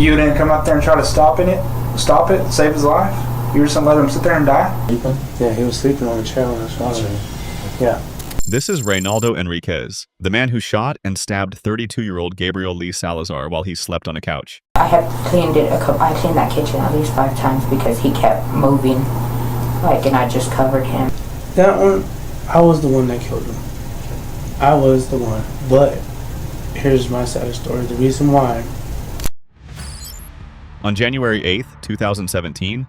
You didn't come out there and try to stop it, save his life? You were just gonna let him sit there and die? Yeah, he was sleeping on the chair when I shot him. Yeah. This is Reynaldo Enriquez, the man who shot and stabbed 32-year-old Gabriel Lee Salazar while he slept on a couch. I had cleaned I cleaned that kitchen at least 5 times because he kept moving, and I just covered him. That one, I was the one that killed him. I was the one. But here's my sad story. The reason why. On January 8th, 2017,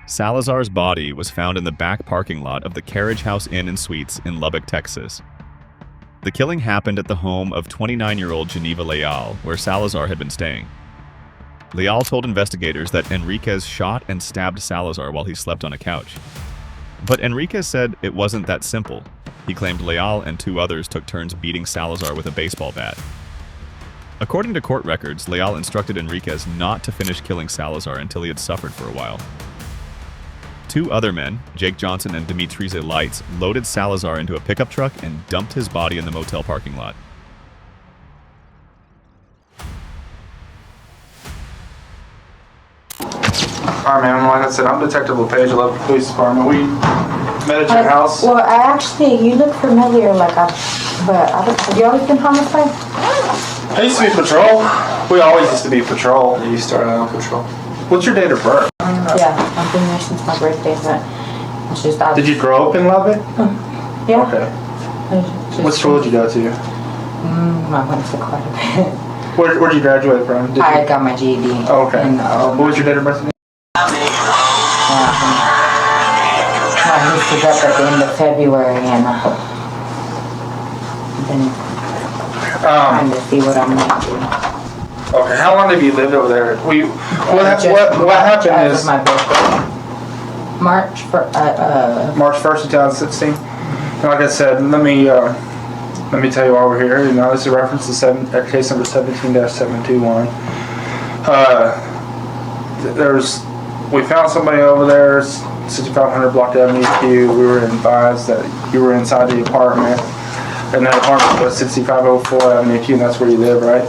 Salazar's body was found in the back parking lot of the Carriage House Inn and Suites in Lubbock, Texas. The killing happened at the home of 29-year-old Geneva Leal, where Salazar had been staying. Leal told investigators that Enriquez shot and stabbed Salazar while he slept on a couch. But Enriquez said it wasn't that simple. He claimed Leal and 2 others took turns beating Salazar with a baseball bat. According to court records, Leal instructed Enriquez not to finish killing Salazar until he had suffered for a while. 2 other men, Jake Johnson and Dimitri Zelites, loaded Salazar into a pickup truck and dumped his body in the motel parking lot. Alright, man, like I said, I'm Detective LePage, I love the police department. We met at your house. Well, you look familiar, have you always been homicide? I used to be patrol. We always used to be patrol. You started out on patrol. What's your date of birth? Yeah, I've been there since my birthday, but it's just... Did you grow up in Lubbock? Yeah. Okay. What school did you go to? I went to quite a bit. Where'd you graduate from? I got my GED. Oh, okay. What was your date of birth? I listed up at the end of February, and been trying to see what I'm making. Okay, how long have you lived over there? What happened is... my birthday. March 1st, 2016. And like I said, let me tell you why we're here. You know, this is a reference to case number 17-721. We found somebody over there, 6500 Block Avenue Q. We were advised that you were inside the apartment, and that apartment was 6504 Avenue Q, and that's where you live, right?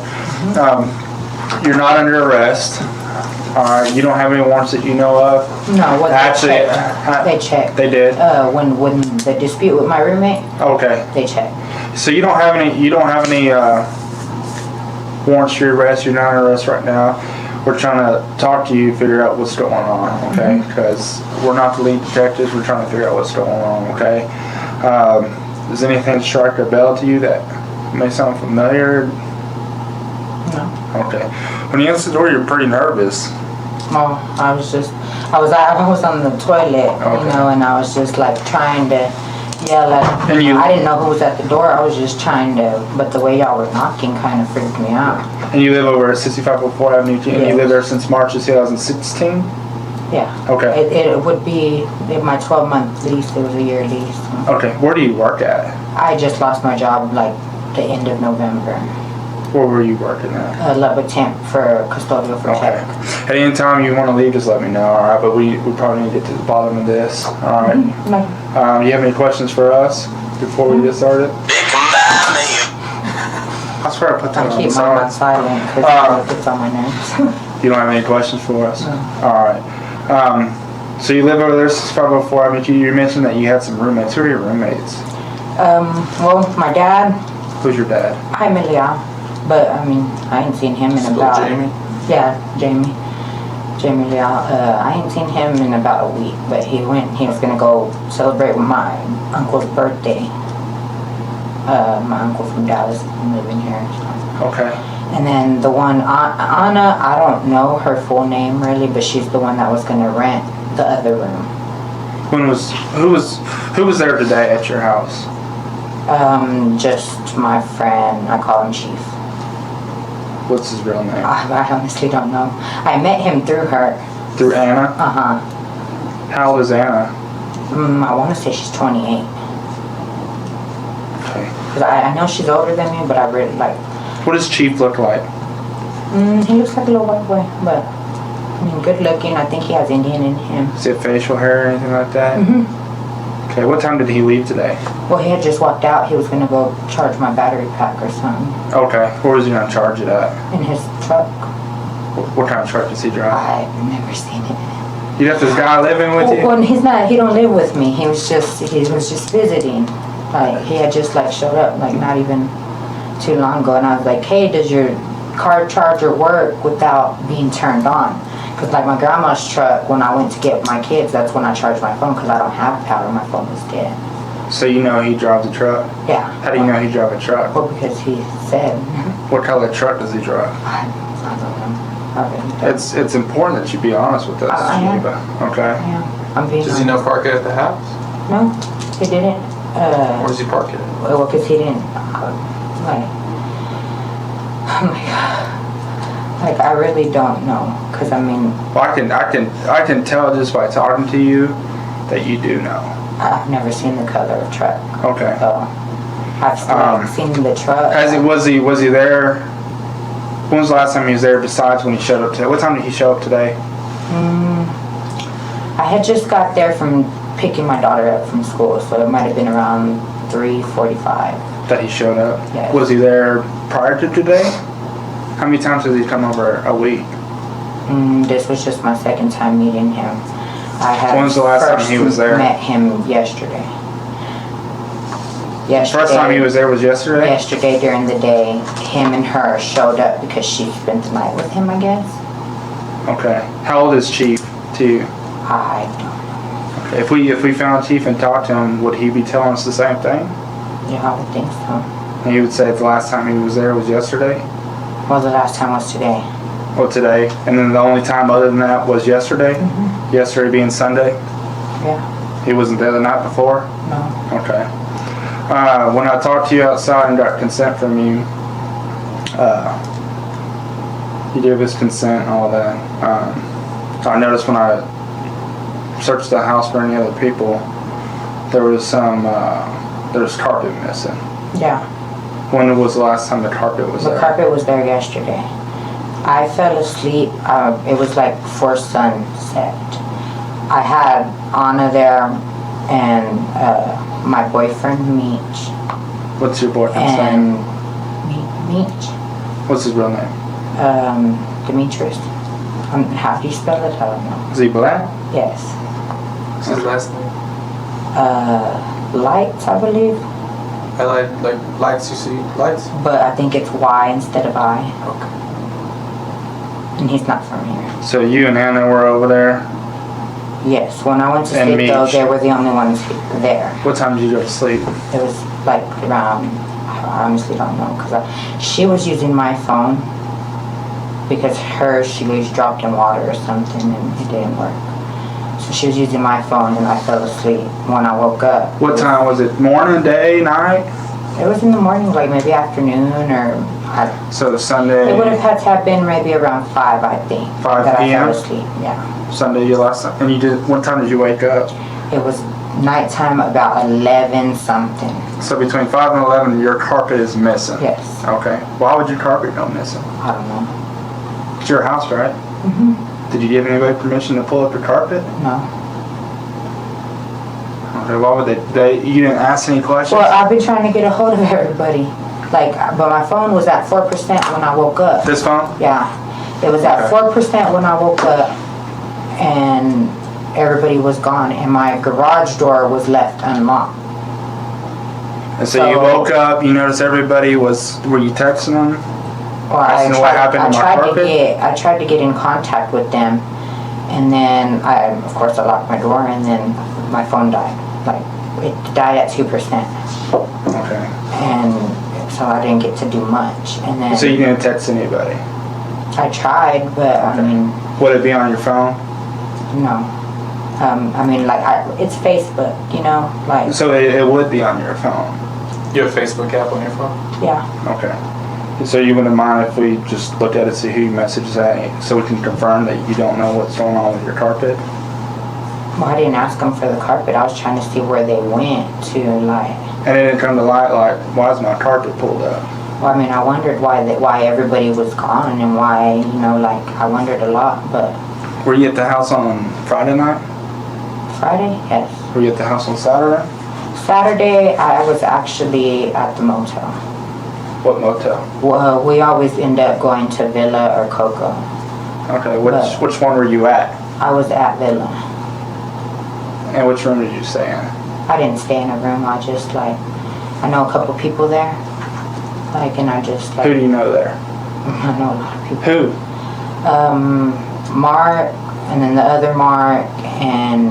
You're not under arrest. You don't have any warrants that you know of. No, what actually they checked. They did. When the dispute with my roommate. Okay. They checked. So you don't have any warrants for your arrest. You're not under arrest right now. We're trying to talk to you, figure out what's going on, okay? Because we're not the lead detectives. We're trying to figure out what's going on, okay? Does anything strike a bell to you that may sound familiar? No. Okay. When you answered the door, you're pretty nervous. Well, I was on the toilet, and I was just trying to yell at. I didn't know who was at the door. I was just trying to, but the way y'all were knocking kind of freaked me out. And you live over at 6504 Avenue, and you live there since March of 2016? Yeah. Okay. It would be my 12-month lease. It was a year lease. Okay. Where do you work at? I just lost my job the end of November. Where were you working at? Lubbock temp for custodial for check. At any time you want to leave, just let me know, alright? But we probably need to get to the bottom of this, alright? You have any questions for us before we get started? I swear I put that on. I keep mine on silent because it's on my nerves. You don't have any questions for us? No. Alright. So you live over there since 504. I mean, you mentioned that you had some roommates. Who are your roommates? Well, my dad. Who's your dad? Jaime Leal. But, I ain't seen him in about... Jamie? Yeah, Jamie Leal. I ain't seen him in about a week, but he was going to go celebrate with my uncle's birthday. My uncle from Dallas living here. Okay. And then the one, Anna, I don't know her full name really, but she's the one that was going to rent the other room. Who was there today at your house? Just my friend. I call him Chief. What's his real name? I honestly don't know. I met him through her. Through Anna? Uh-huh. How old is Anna? I want to say she's 28. Okay. Because I know she's older than me, but I really What does Chief look like? He looks like a little white boy, but good looking. I think he has Indian in him. Does he have facial hair or anything like that? Mm-hmm. Okay, what time did he leave today? Well, he had just walked out. He was going to go charge my battery pack or something. Okay, where was he going to charge it at? In his truck. What kind of truck does he drive? I've never seen it. You got this guy living with you? Well, he don't live with me. He was just visiting. Like, he had just like showed up, like not even too long ago, and I was like, hey, does your car charger work without being turned on? Because like my grandma's truck, when I went to get my kids, that's when I charged my phone because I don't have power. My phone was dead. So you know he drives a truck? Yeah. How do you know he drives a truck? Well, because he said. What color truck does he drive? I don't know. I really don't. It's important that you be honest with us, I am. Geneva. Okay. Yeah, I'm being Does he know park it at the house? No, he didn't. Where does he park it? Well, because he didn't. Like, oh my God. Like, I really don't know. Because, I mean, Well, I can tell just by talking to you that you do know. I've never seen the color of truck. Okay. So, I've seen the truck. Was he there? When was the last time he was there besides when he showed up today? What time did he show up today? I had just got there from picking my daughter up from school, so it might have been around 3:45. That he showed up? Yes. Was he there prior to today? How many times has he come over a week? This was just my second time meeting him. I had When was the last time he was there? met him yesterday. First time he was there was yesterday? Yesterday during the day, him and her showed up because she spent the night with him, I guess. Okay. How old is Chief to you? I don't know. If we found Chief and talked to him, would he be telling us the same thing? Yeah, I would think so. And he would say the last time he was there was yesterday? Well, the last time was today. Well, today. And then the only time other than that was yesterday? Mm-hmm. Yesterday being Sunday? Yeah. He wasn't there the night before? No. Okay. When I talked to you outside and got consent from you, you gave us consent and all that. I noticed when I searched the house for any other people, there was carpet missing. Yeah. When was the last time the carpet was there? The carpet was there yesterday. I fell asleep. It was like before sunset. I had Anna there and my boyfriend Meech. What's your boyfriend's And name? Meech. What's his real name? Demetrius. How do you spell it? I don't know. Is he black? Yes. What's his last name? Lights, I believe. I like lights, you see? Lights? But I think it's Y instead of I. Okay. And he's not from here. So you and Anna were over there. Yes, when I went to And sleep though, Meech. they were the only ones there. What time did you go to sleep? It was like around, I honestly don't know, because she was using my phone because she was dropped in water or something and it didn't work. So she was using my phone and I fell asleep. When I woke up. What time was it? Morning, day, night? It was in the morning, like maybe afternoon or. So Sunday. It would have had to have been maybe around 5, I think. 5 that p.m.? I fell asleep, yeah. Sunday, your last time. And you did. What time did you wake up? It was nighttime about 11 something. So between 5 and 11, your carpet is missing. Yes. Okay. Why would your carpet go missing? I don't know. It's your house, right? Mm-hmm. Did you give anybody permission to pull up your carpet? No. Okay. Why would they? You didn't ask any questions. Well, I've been trying to get a hold of everybody. Like, but my phone was at 4% when I woke up. This phone? Yeah. It was at Okay. 4% when I woke up, and everybody was gone, and my garage door was left unlocked. And so you woke up. You noticed everybody was. Were you texting them? Or Asking what happened to my carpet? I tried to get in contact with them, and then of course I locked my door, and then my phone died. Like, it died at 2%. Okay. And so I didn't get to do much. And then So you didn't text anybody? I tried, but I mean, Would it be on your phone? no. I mean, like, it's Facebook, you know, like, So it would be on your phone. You have a Facebook app on your phone? yeah. Okay. So you wouldn't mind if we just looked at it, see who you messaged at, so we can confirm that you don't know what's going on with your carpet? Well, I didn't ask them for the carpet. I was trying to see where they went to, like, And it didn't come to light, like, why is my carpet pulled up? well, I mean, I wondered why everybody was gone and why, you know, like, I wondered a lot, but Were you at the house on Friday night? Friday, yes. Were you at the house on Saturday? Saturday, I was actually at the motel. What motel? Well, we always end up going to Villa or Coco. Okay, But- which one were you at? I was at Villa. And which room did you stay in? I didn't stay in a room. I just like, I know a couple people there. Like, and I just like. Who do you know there? I know a lot of people. Who? Mark, and then the other Mark, and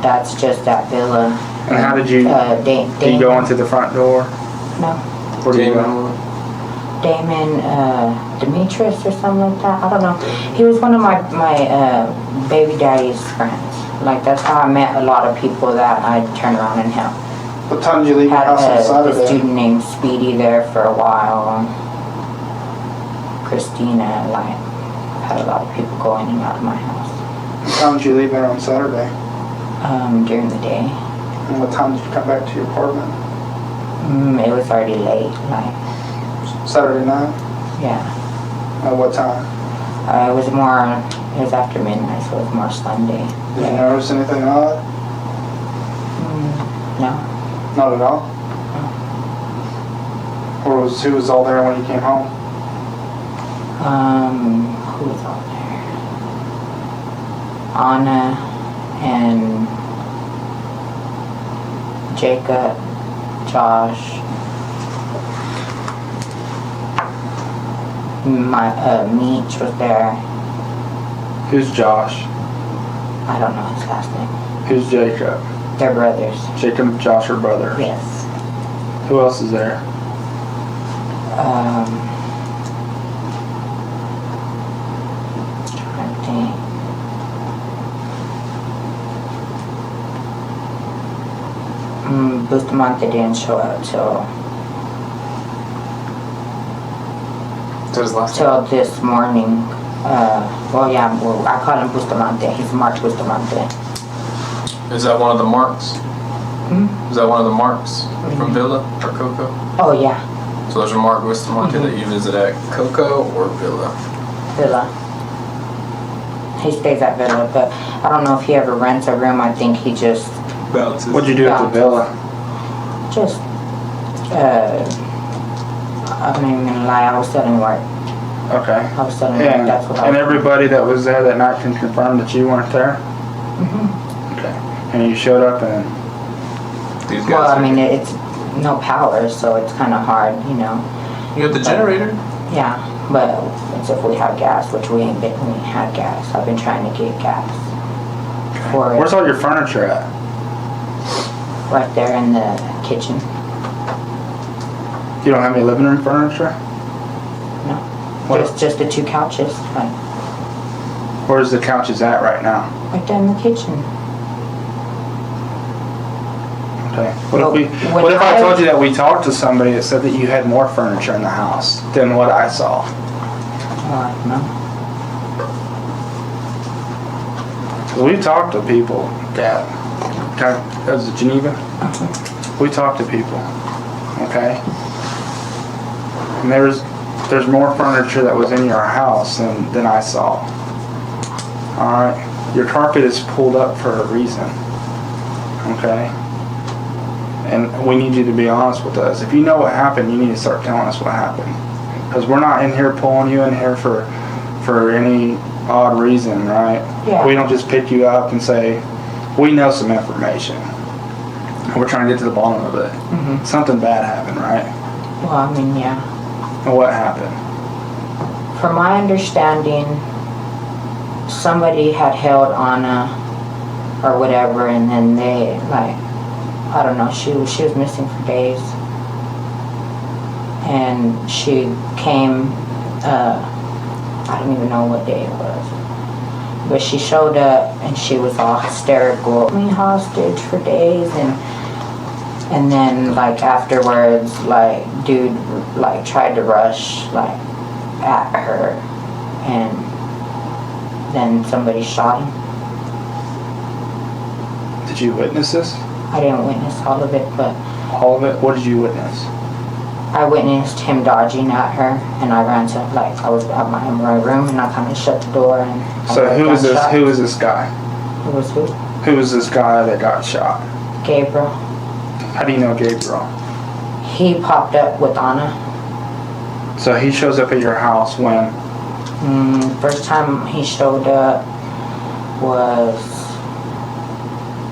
that's just at Villa. And how did you? Did you go into the front door? No. Where did you go? Damon, Demetrius or something like that. I don't know. He was one of my baby daddy's friends. Like, that's how I met a lot of people that I'd turn around and help. What time did you leave your Had house on a Saturday? student named Speedy there for a while. Christina, like, had a lot of people go in and out of my house. What time did you leave there on Saturday? During the day. And what time did you come back to your apartment? It was already late, like, Saturday night? yeah. At what time? It was after midnight, so it was more Sunday. Did you notice anything odd? No. Not at all? Who was all there when you came home? Who was all there? Anna and Jacob, Josh, Meech was there. Who's Josh? I don't know his last name. Who's Jacob? They're brothers. Jacob and Josh are brothers. Yes. Who else is there? Trying to think. Bustamante didn't show up till this morning. I call him Bustamante. He's Mark Bustamante. Is that one of the marks? Is that one of the marks Mm-hmm. from Villa or Coco? Oh yeah, So there's a Mark Bustamante that you visit at Coco or Villa? Villa. He stays at Villa, but I don't know if he ever rents a room. I think he just What'd you do at the villa? just I'm not even gonna lie. I was selling work. Okay. I was selling work. And, That's what I and was. everybody that was there that night can confirm that you weren't there? Mhm. Okay. And you showed up and These guys. Well, I mean, it's no power, so it's kind of hard, you know. You got the generator? Yeah, but it's if we have gas, which we ain't had gas. I've been trying to get gas for it where's all your furniture at? right there in the kitchen. You don't have any living room furniture? No, What? just the two couches, like Where's the couches at right now? right there in the kitchen. Okay. Well, What if I told you that we talked to somebody that said that you had more furniture in the house than what I saw? No. 'Cause we talked to people that, was it Geneva? We talked to people, okay? And there's more furniture that was in your house than I saw. Alright? Your carpet is pulled up for a reason, okay? And we need you to be honest with us. If you know what happened, you need to start telling us what happened. Because we're not in here pulling you in here for any odd reason, right? Yeah. We don't just pick you up and say, we know some information. We're trying to get to the bottom of it. Mhm. Something bad happened, right? Well, I mean, yeah. And what happened? From my understanding, somebody had held Anna or whatever, and then they, like, I don't know, she was missing for days. And she came, I don't even know what day it was. But she showed up and she was all hysterical. Me hostage for days, and then like afterwards, like dude like tried to rush like at her, and then somebody shot him. Did you witness this? I didn't witness all of it, but All of it? What did you witness? I witnessed him dodging at her, and I ran to, like, I was at my room, and I kind of shut the door, and I So got who is this? shot. Who is this guy? Who was who? Who was this guy that got shot? Gabriel. How do you know Gabriel? He popped up with Anna. So he shows up at your house when? First time he showed up was,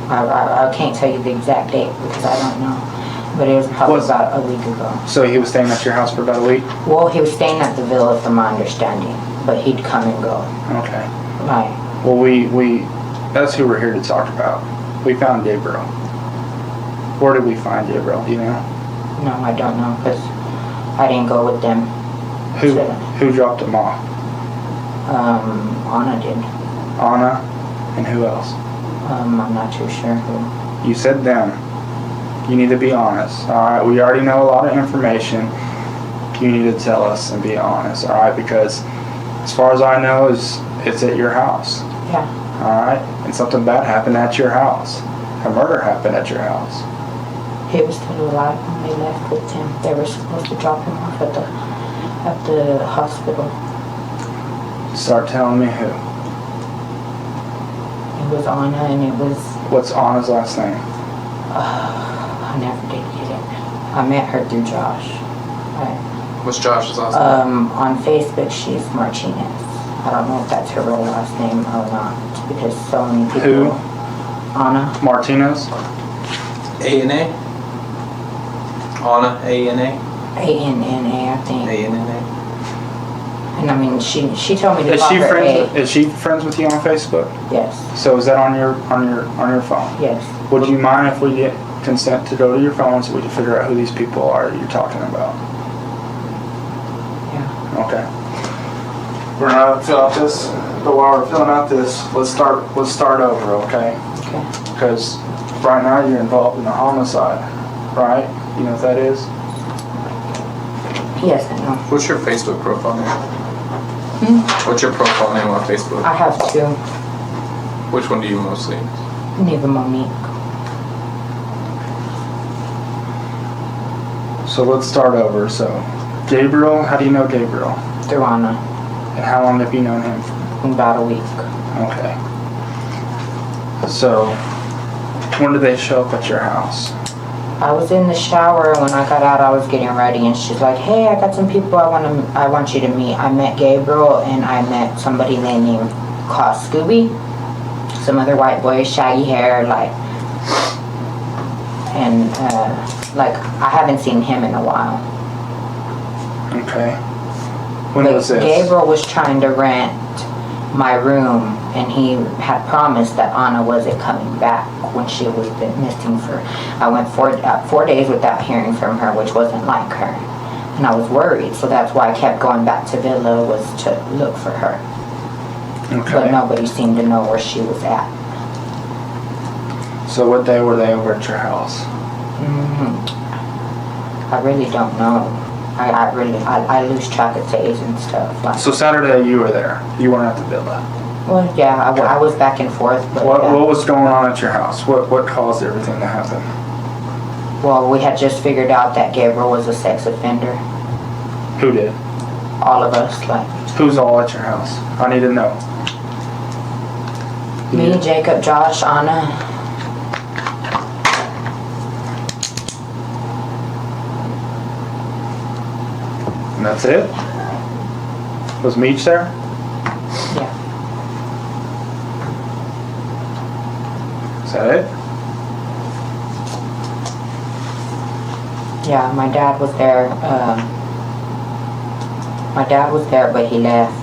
I can't tell you the exact date because I don't know, but it was probably about a week ago. So he was staying at your house for about a week? Well, he was staying at the villa from my understanding, but he'd come and go. Okay. Right. Well, that's who we're here to talk about. We found Gabriel. Where did we find Gabriel? Do you know? No, I don't know because I didn't go with them. Who dropped him off? Anna did. Anna? And who else? I'm not too sure who. You said them. You need to be honest. Alright, we already know a lot of information. You need to tell us and be honest, alright? Because as far as I know, it's at your house. Yeah. Alright? And something bad happened at your house. A murder happened at your house. He was still alive when they left with him. They were supposed to drop him off at the hospital. Start telling me who. It was Anna and it was... What's Anna's last name? I never did get it. I met her through Josh. What's Josh's last name? On Facebook, she's Martinez. I don't know if that's her real last name or not because so many people... Who? Anna. Martinez? A-N-A? Anna, A-N-A? A-N-N-A, I think. A-N-N-A. And I mean, she told me to Is call her A. she friends with you on Facebook? Yes. So is that on your phone? Yes. Would you mind if we get consent to go to your phone so we can figure out who these people are you're talking about? Yeah. Okay. We're gonna fill out this, but while we're filling out this, let's start over, okay? Okay. Because right now you're involved in a homicide, right? You know what that is? Yes, I know. What's your Facebook profile name? What's your profile name on Facebook? I have two. Which one do you mostly use? Neva Monique. So let's start over. So, Gabriel, how do you know Gabriel? Through Anna. And how long have you known him? About a week. Okay. So, when did they show up at your house? I was in the shower when I got out. I was getting ready, and she's like, "Hey, I got some people I want you to meet." I met Gabriel, and I met somebody they named called Scooby. Some other white boy, shaggy hair, and I haven't seen him in a while. Okay. When But was this? Gabriel was trying to rent my room, and he had promised that Anna wasn't coming back when she was been missing for. I went 4 days without hearing from her, which wasn't like her, and I was worried. So that's why I kept going back to Villa, was to look for her. But Okay. nobody seemed to know where she was at. So what day were they over at your house? I really don't know. I lose track of days and stuff. So Saturday you were there. You weren't at the villa. Well, yeah, I was back and forth. But What yeah. was going on at your house? What caused everything to happen? Well, we had just figured out that Gabriel was a sex offender. Who did? All of us, Who's all at your house? I need to know. me, Jacob, Josh, Anna. And that's it? Was Meech there? Yeah. Is that it? Yeah, my dad was there. But he left.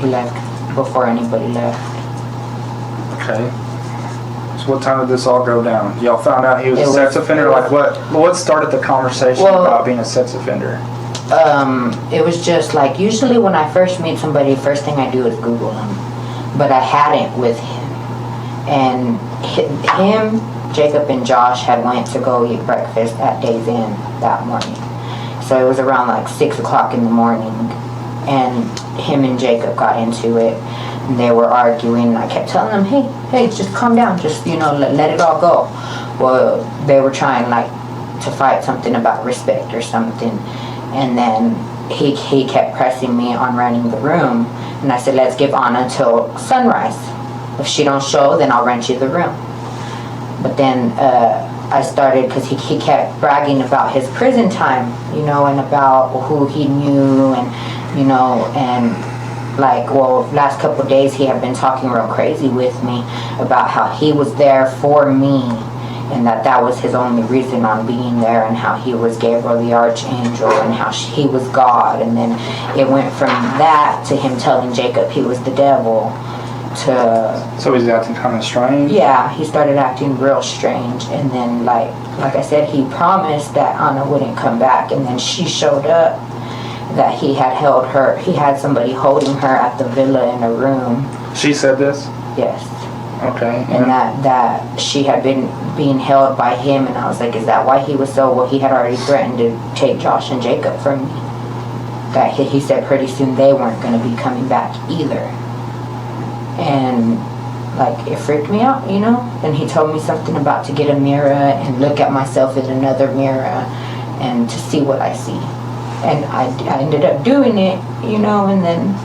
He left before anybody left. Okay. So what time did this all go down? Y'all found out he was It a sex was- offender? it was- Like what? What started the conversation Well- about being a sex offender? It was just like, usually when I first meet somebody, first thing I do is Google them. But I hadn't with him. And him, Jacob, and Josh had went to go eat breakfast at Days Inn that morning. So it was around like 6 o'clock in the morning. And him and Jacob got into it. And they were arguing. I kept telling them, hey, just calm down. Just, let it all go. Well, they were trying to fight something about respect or something. And then he kept pressing me on renting the room. And I said, let's give Anna till sunrise. If she don't show, then I'll rent you the room. But then I started, because he kept bragging about his prison time, and about who he knew. And you know, and like, well, last couple of days he had been talking real crazy with me about how he was there for me and that was his only reason on being there, and how he was Gabriel the Archangel, and how he was God. And then it went from that to him telling Jacob he was the devil to... So he's acting kind of strange? Yeah, he started acting real strange. And then, like I said, he promised that Anna wouldn't come back, and then she showed up, that he had held her, he had somebody holding her at the villa in a room. She said this? Yes. Okay. And that she had been being held by him, and I was like, is that why he was so... Well, he had already threatened to take Josh and Jacob from me. That he said pretty soon they weren't going to be coming back either. And like, it freaked me out, you know. And he told me something about to get a mirror and look at myself in another mirror and to see what I see. And I ended up doing it, you know, and then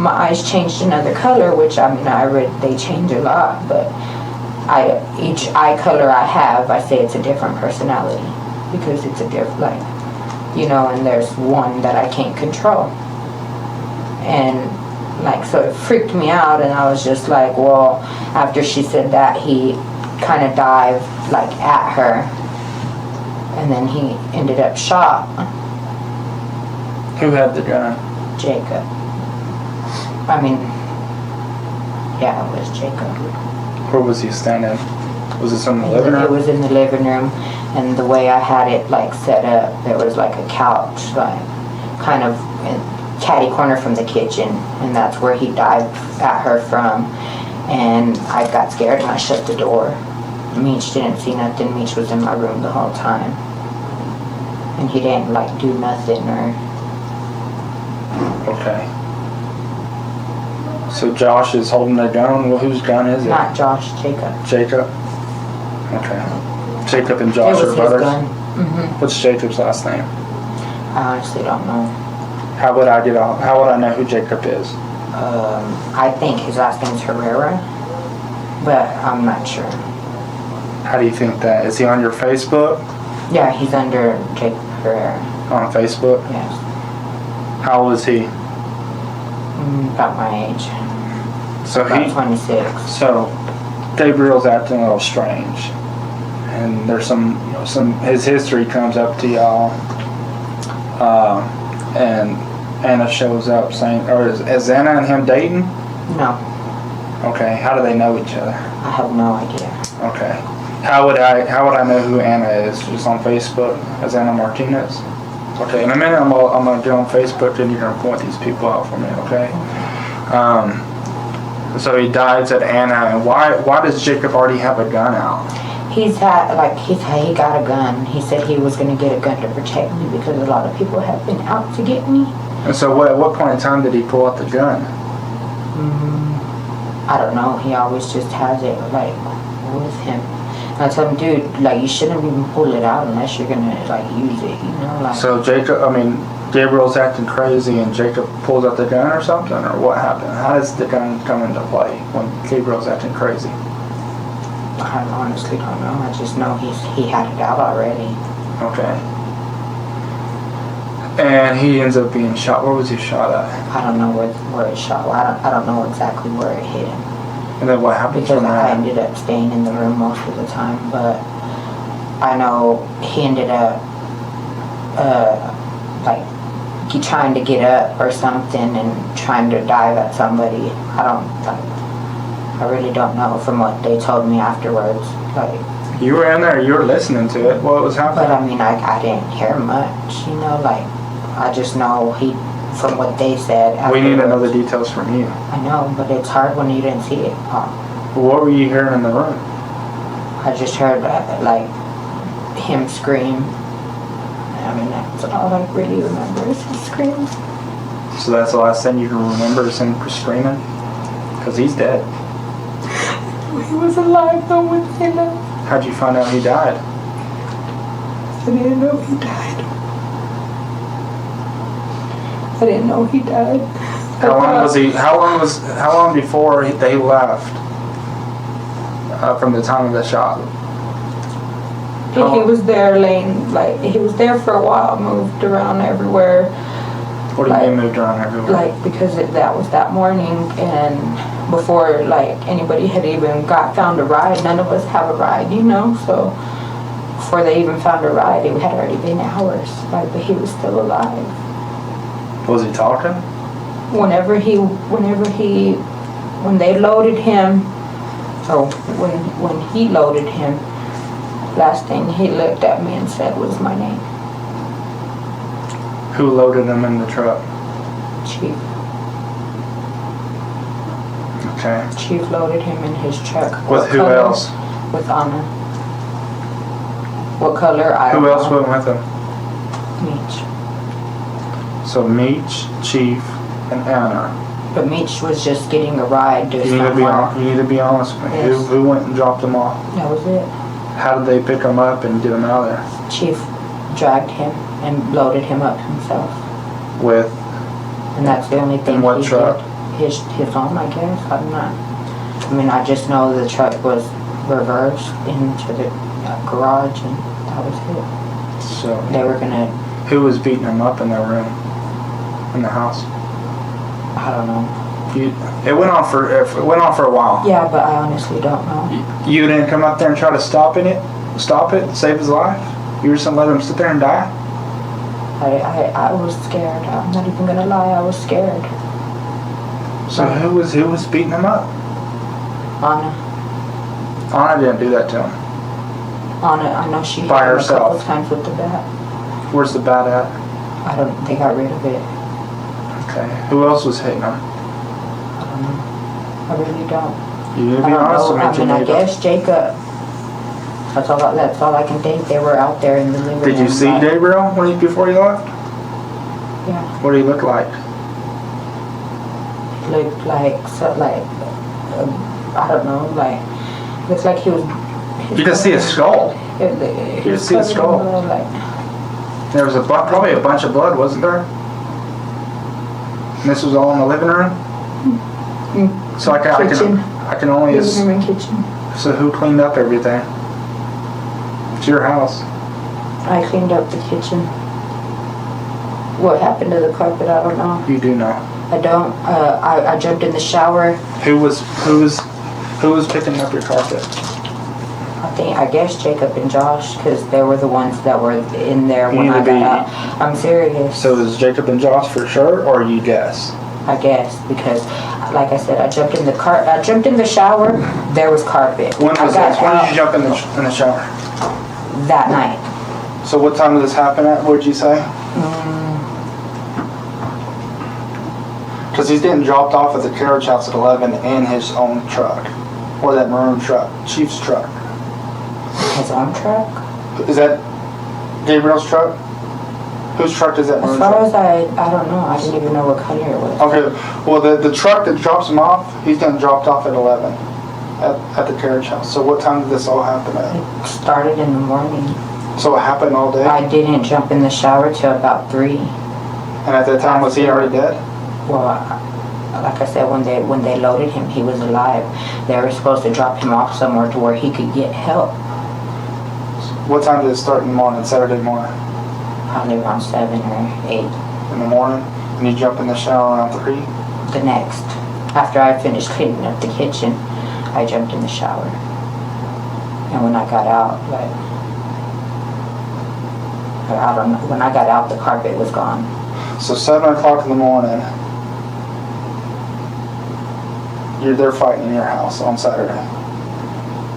my eyes changed another color, which, I mean, I read they change a lot, but each eye color I have, I say it's a different personality, because it's a different, like, you know, and there's one that I can't control. And like, so it freaked me out, and I was just like, well, after she said that, he kind of dived like at her, and then he ended up shot. Who had the gun? Jacob. I mean, yeah, it was Jacob. Where was he standing? Was this in the living room? It was in the living room, and the way I had it like set up, there was like a couch, like kind of catty corner from the kitchen, and that's where he dived at her from. And I got scared and I shut the door. Meech didn't see nothing. Meech was in my room the whole time, and he didn't like do nothing or... Okay. So Josh is holding the gun. Well, whose gun is it? Not Josh, Jacob. Jacob? Okay. Jacob and Josh It are was his brothers? gun. Mm-hmm. What's Jacob's last name? I honestly don't know. How would I know who Jacob is? I think his last name's Herrera, but I'm not sure. How do you think that? Is he on your Facebook? Yeah, he's under Jacob Herrera. On Facebook? Yes. How old is he? About my age. So About 26. So Gabriel's acting a little strange, and there's some his history comes up to y'all, and Anna shows up saying, or is Anna and him dating? No, Okay. How do they know each other? I have no idea. Okay. How would I know who Anna is? Just on Facebook as Anna Martinez? Okay, in a minute I'm gonna get on Facebook and you're gonna point these people out for me, okay? So he dives at Anna, and why does Jacob already have a gun out? He got a gun. He said he was gonna get a gun to protect me because a lot of people have been out to get me. And so at what point in time did he pull out the gun? I don't know. He always just has it like with him. And I told him, dude, like, you shouldn't even pull it out unless you're gonna like use it, you know? Like, So Gabriel's acting crazy and Jacob pulls out the gun or something, or what happened? How does the gun come into play when Gabriel's acting crazy? I honestly don't know. I just know he had it out already. Okay. And he ends up being shot. Where was he shot at? I don't know where it shot. I don't know exactly where it hit him. And then what happened Because from I that? ended up staying in the room most of the time, but I know he ended up trying to get up or something and trying to dive at somebody. I really don't know from what they told me afterwards. Like, You were in there. You were listening to it. What was happening? but I mean, I didn't hear much, you know. Like, I just know from what they said. We need to know the afterwards. details from you. I know, but it's hard when you didn't see it. What were you hearing in the room? I just heard like him scream. I mean, that's all I really remember is his screams. So that's the last thing you can remember is him screaming? Because he's dead. He was alive though when he left. How'd you find out he died? I didn't know he died. I didn't know he died. How long before they left? From the time of the shot? He was there laying, like, he was there for a while, moved around everywhere. What do you mean moved around everywhere? Like, because that was that morning, and before, like, anybody had even found a ride, none of us have a ride, you know, so before they even found a ride, it had already been hours, like, but he was still alive. Was he talking? When they loaded him, or when he loaded him, last thing he looked at me and said was my name. Who loaded him in the truck? Chief. Okay. Chief loaded him in his truck. With who else? With Anna. What color? I don't Who else know. went with him? Meech. So Meech, Chief, and Anna. But Meech was just getting a ride to You need to be somewhere. you need to be honest with me. Yes. Who went and dropped him off? That was it. How did they pick him up and get him out of there? Chief dragged him and loaded him up himself. With And that's the only thing In what he truck? did. His own, I guess. I'm not. I mean, I just know the truck was reversed into the garage, and that was it. so They were gonna. who was beating him up in their room? In the house? I don't know. It went on for a while. Yeah, but I honestly don't know. You didn't come up there and try to stop it, save his life? You were just gonna let him sit there and die? I was scared. I'm not even gonna lie. I was scared. So who was beating him up? Anna. Anna didn't do that to him. Anna. I know she hit By him a couple herself. times with the bat. Where's the bat at? I don't. They got rid of it. Okay. Who else was hitting him? I don't know. I really don't. You need to I be don't honest know. with me. I mean, I Janita. guess Jacob. That's all I can think. They were out there in the living room. Did you see like- Gabriel before you left? Yeah. What did he look like? Looked like I don't know. Like looks like he was. You just see a skull. He You was see a covered in skull. blood, like. There was probably a bunch of blood, wasn't there? And this was all in the living room? So Kitchen. I can only Living room and kitchen. So who cleaned up everything? It's your house. I cleaned up the kitchen. What happened to the carpet? I don't know. You do know. I don't. I jumped in the shower. Who was picking up your carpet? I guess Jacob and Josh, because they were the ones that were in there when I got out. I'm serious. So is Jacob and Josh for sure, or you guess? I guess because, like I said, I jumped in the shower. There was carpet. When was I this? got When did out you jump in the shower? that night? So what time did this happen at? What'd you say? Because he's getting dropped off at the Carriage House at 11 in his own truck, or that maroon truck, Chief's truck. His own truck. Is that Gabriel's truck? Whose truck is that As maroon far truck? as I don't know. I didn't even know what color it was. Okay, well the truck that drops him off, he's getting dropped off at 11 at the Carriage House. So what time did this all happen at? It started in the morning. So it happened all day? I didn't jump in the shower till about 3. And at that time, was he already dead? Well, like I said, when they loaded him, he was alive. They were supposed to drop him off somewhere to where he could get help. What time did it start in the morning, Saturday morning? Probably around 7 or 8. In the morning? And you jump in the shower around 3? The next, after I finished cleaning up the kitchen, I jumped in the shower. And when I got out, I don't know. When I got out, the carpet was gone. So 7 o'clock in the morning, you're there fighting in your house on Saturday.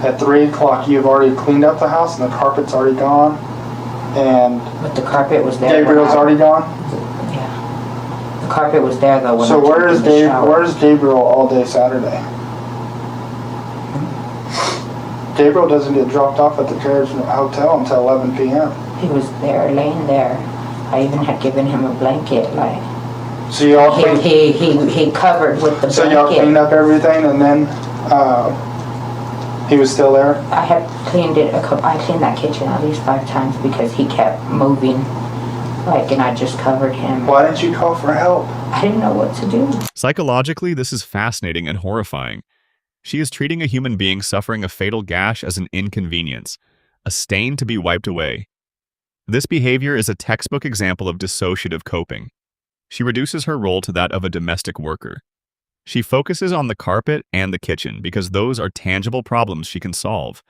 At 3 o'clock, you've already cleaned up the house and the carpet's already gone. And But the carpet was there. Gabriel's already gone? Yeah. The carpet was there though when So I jumped in the shower. where's Gabriel all day Saturday? Gabriel doesn't get dropped off at the Carriage Hotel until 11 p.m. He was there, laying there. I even had given him a blanket, like So y'all cleaned, he covered with the so y'all blanket. cleaned up everything and then he was still there? I had cleaned it I cleaned that kitchen at least 5 times because he kept moving, and I just covered him. Why didn't you call for help? I didn't know what to do. Psychologically, this is fascinating and horrifying. She is treating a human being suffering a fatal gash as an inconvenience, a stain to be wiped away. This behavior is a textbook example of dissociative coping. She reduces her role to that of a domestic worker. She focuses on the carpet and the kitchen because those are tangible problems she can solve,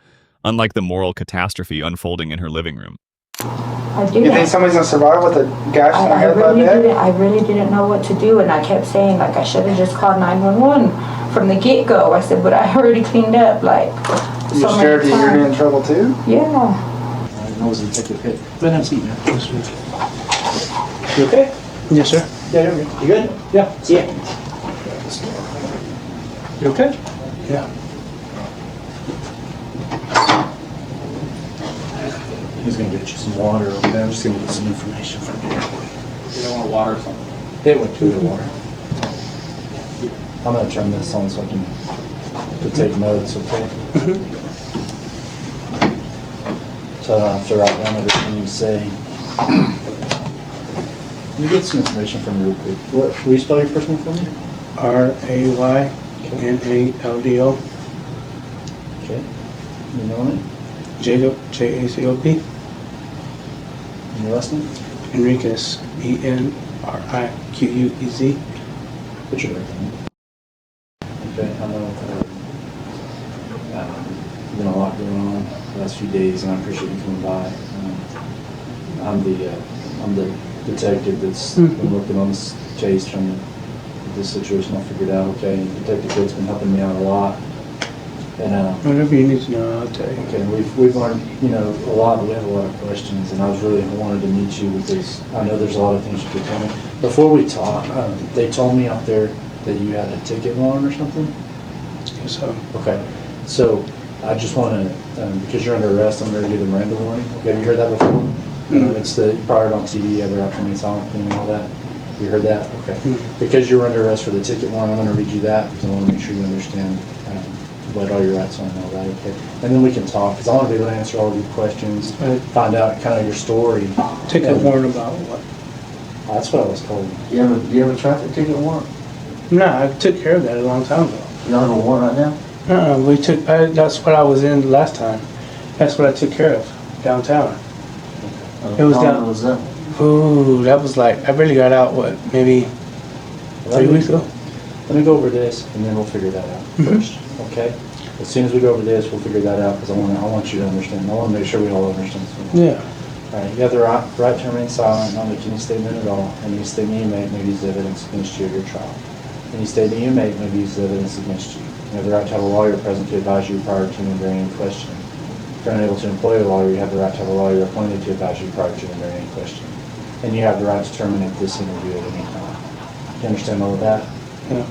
unlike the moral catastrophe unfolding in her living room. I You think didn't. somebody's gonna survive with a gash in their head like that? I really didn't know what to do, and I kept saying, like, I should have just called 911 from the get-go. I said, but I already cleaned up, like, You're so scared that many you're times. in trouble too? Yeah. Nose and take a pic. Go ahead and seat, man. You okay? Yes, sir. Yeah, you good? Yeah. Yeah. You okay? Yeah. He's gonna get you some water over there. I'm just gonna get some information from you. You don't want water or something? It went to the water. I'm gonna turn this on so I can take notes, okay? So I don't have to write down everything you say. Let me get some information from you real quick. Will you spell your first name for me? RAYNALDO. Okay. You know it? Jacob, JACOB. And your last name? Enriquez, ENRIQUEZ. What's your birthday? Okay, I know there's been a lot going on the last few days, and I appreciate you coming by. I'm the detective that's been working on this case, trying to get this situation all figured out. Okay, and Detective Good's been helping me out a lot, and Whatever you need to know, I'll tell you. okay, we've learned a lot. But we have a lot of questions, and I wanted to meet you because I know there's a lot of things you could tell me. Before we talk, they told me out there that you had a ticket warrant or something. So, Okay, so I just want to, because you're under arrest, I'm going to do the Miranda warning. Okay, have you heard that before? It's the prior on TV, you ever after me silent thing and all that. You heard that? Okay. Because you're under arrest for the ticket warrant, I'm going to read you that because I want to make sure you understand what all your rights are and all that. Okay, and then we can talk because I want to be able to answer all of your questions, Right. find out kind of your story. ticket warrant about what? That's what I was told. Do you have a traffic ticket warrant? No, I took care of that a long time ago. You don't have a warrant right now? That's what I was in last time. That's what I took care of, downtown. It was How down- long was that? Ooh, that was like, I really got out, maybe 3 weeks ago? Let me go over this and then we'll figure that out first, okay? As soon as we go over this, we'll figure that out because I want you to understand. I want to make sure we all understand. Yeah. All right, you have the right to remain silent, not make any statement at all. Any statement you make may be used as evidence against you at your trial. Any statement you make may be used as evidence against you. You have the right to have a lawyer present to advise you prior to and during any question. If you're unable to employ a lawyer, you have the right to have a lawyer appointed to advise you prior to and during any question. And you have the right to terminate this interview at any time. Do you understand all of that? Yeah.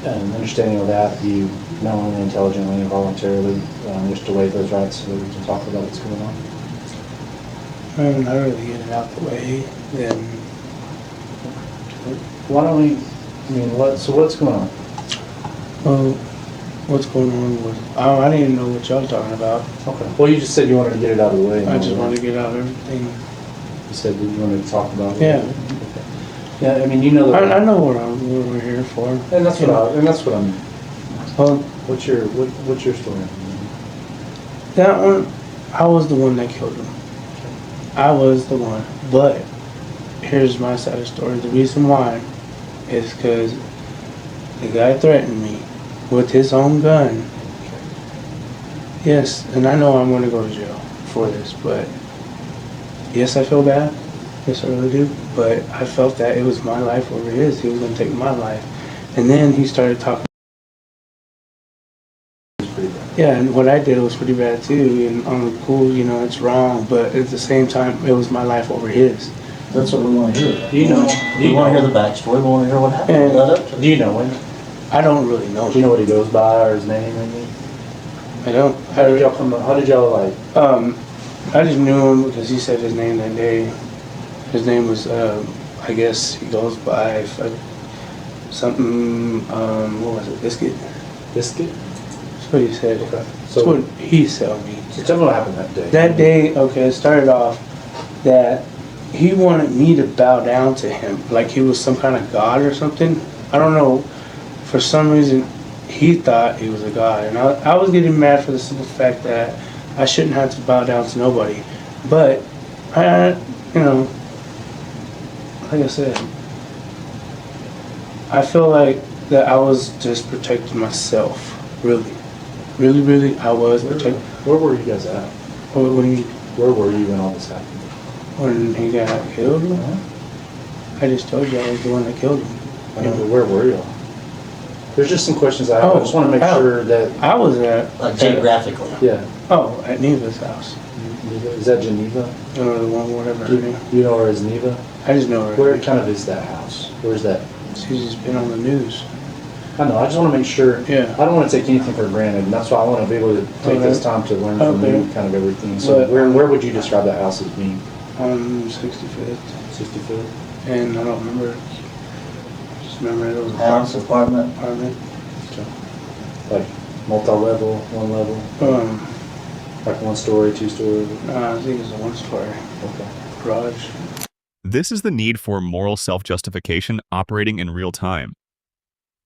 Understanding of that, you knowingly, intelligently, and voluntarily wish to waive those rights so that we can talk about what's going on. I really get it out the way, then Why don't we, so what's going on? well, what's going on with, I didn't even know what y'all talking about. Okay. Well, you just said you wanted to get it out of the way. I just wanted to get out everything. You said that you wanted to talk about it. Yeah. Okay. Yeah, you know that. I know what we're here for. And that's what I'm, Well, what's your story? that one, I was the one that killed him. I was the one. But here's my side of the story. The reason why is because the guy threatened me with his own gun. Yes, and I know I'm going to go to jail for this, but yes, I feel bad. Yes, I really do. But I felt that it was my life over his. He was going to take my life. And then he started talking. Yeah, and what I did was pretty bad too. And I'm cool, it's wrong. But at the same time, it was my life over his. That's what we want to hear. Do you know? We want to hear the backstory, we want to hear what happened. And- Led up to Do you know him? I don't really know. Do you know what he goes by or his name maybe? I don't. How did y'all like? I just knew him because he said his name that day. His name was, I guess he goes by something, what was it, Biscuit? Biscuit? That's what he said. Okay. That's what he told me. So tell me what happened that day. That day, okay, it started off that he wanted me to bow down to him, like he was some kind of god or something. I don't know. For some reason, he thought he was a god. And I was getting mad for the simple fact that I shouldn't have to bow down to nobody. But, like I said, I feel like that I was just protecting myself. Really, really, really, I was protecting. Where were you guys at? What do you mean? Where were you when all this happened? When he got killed? I just told you I was the one that killed him. I know, but where were you? There's just some questions I have. I just want to make sure that. I was at. Like geographically. Yeah. Oh, at Neva's house. Is that Geneva? Or the one, whatever her name. You know her as Neva? I just know her. Where kind of is that house? Where's that? She's just been on the news. I know, I just want to make sure. Yeah. I don't want to take anything for granted, and that's why I want to be able to take this time to learn from you kind of everything. So But, where would you describe that house as being? On 65th. 65th? And I don't remember. Just remember it was a House, apartment. apartment. Like multi-level, one level? Like 1 story, 2 story? I think it's a 1-story Okay. garage. This is the need for moral self-justification operating in real time.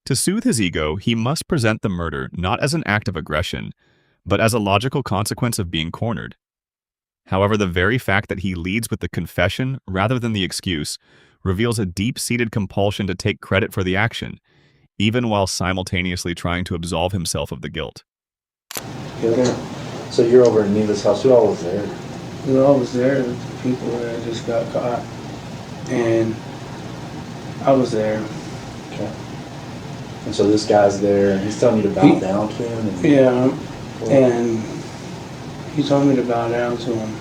To soothe his ego, he must present the murder not as an act of aggression, but as a logical consequence of being cornered. However, the very fact that he leads with the confession rather than the excuse reveals a deep-seated compulsion to take credit for the action, even while simultaneously trying to absolve himself of the guilt. So you're over at Neva's house. Who all was there? We all was there, the people that just got caught. And I was there. Okay. And so this guy's there, and he's telling you to bow down to him? And Yeah, and he told me to bow down to him.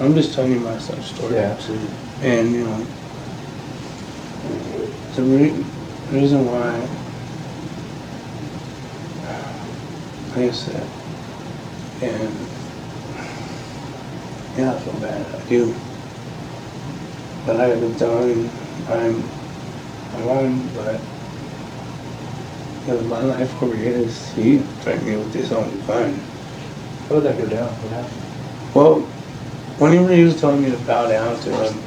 I'm just telling you my side story. Yeah, absolutely. And, you know, the reason why, like I said, and yeah, I feel bad, I do. But I have been telling I'm alone, but it was my life over his. He threatened me with his own gun. How did that go down? What happened? Well, whenever he was telling me to bow down to him,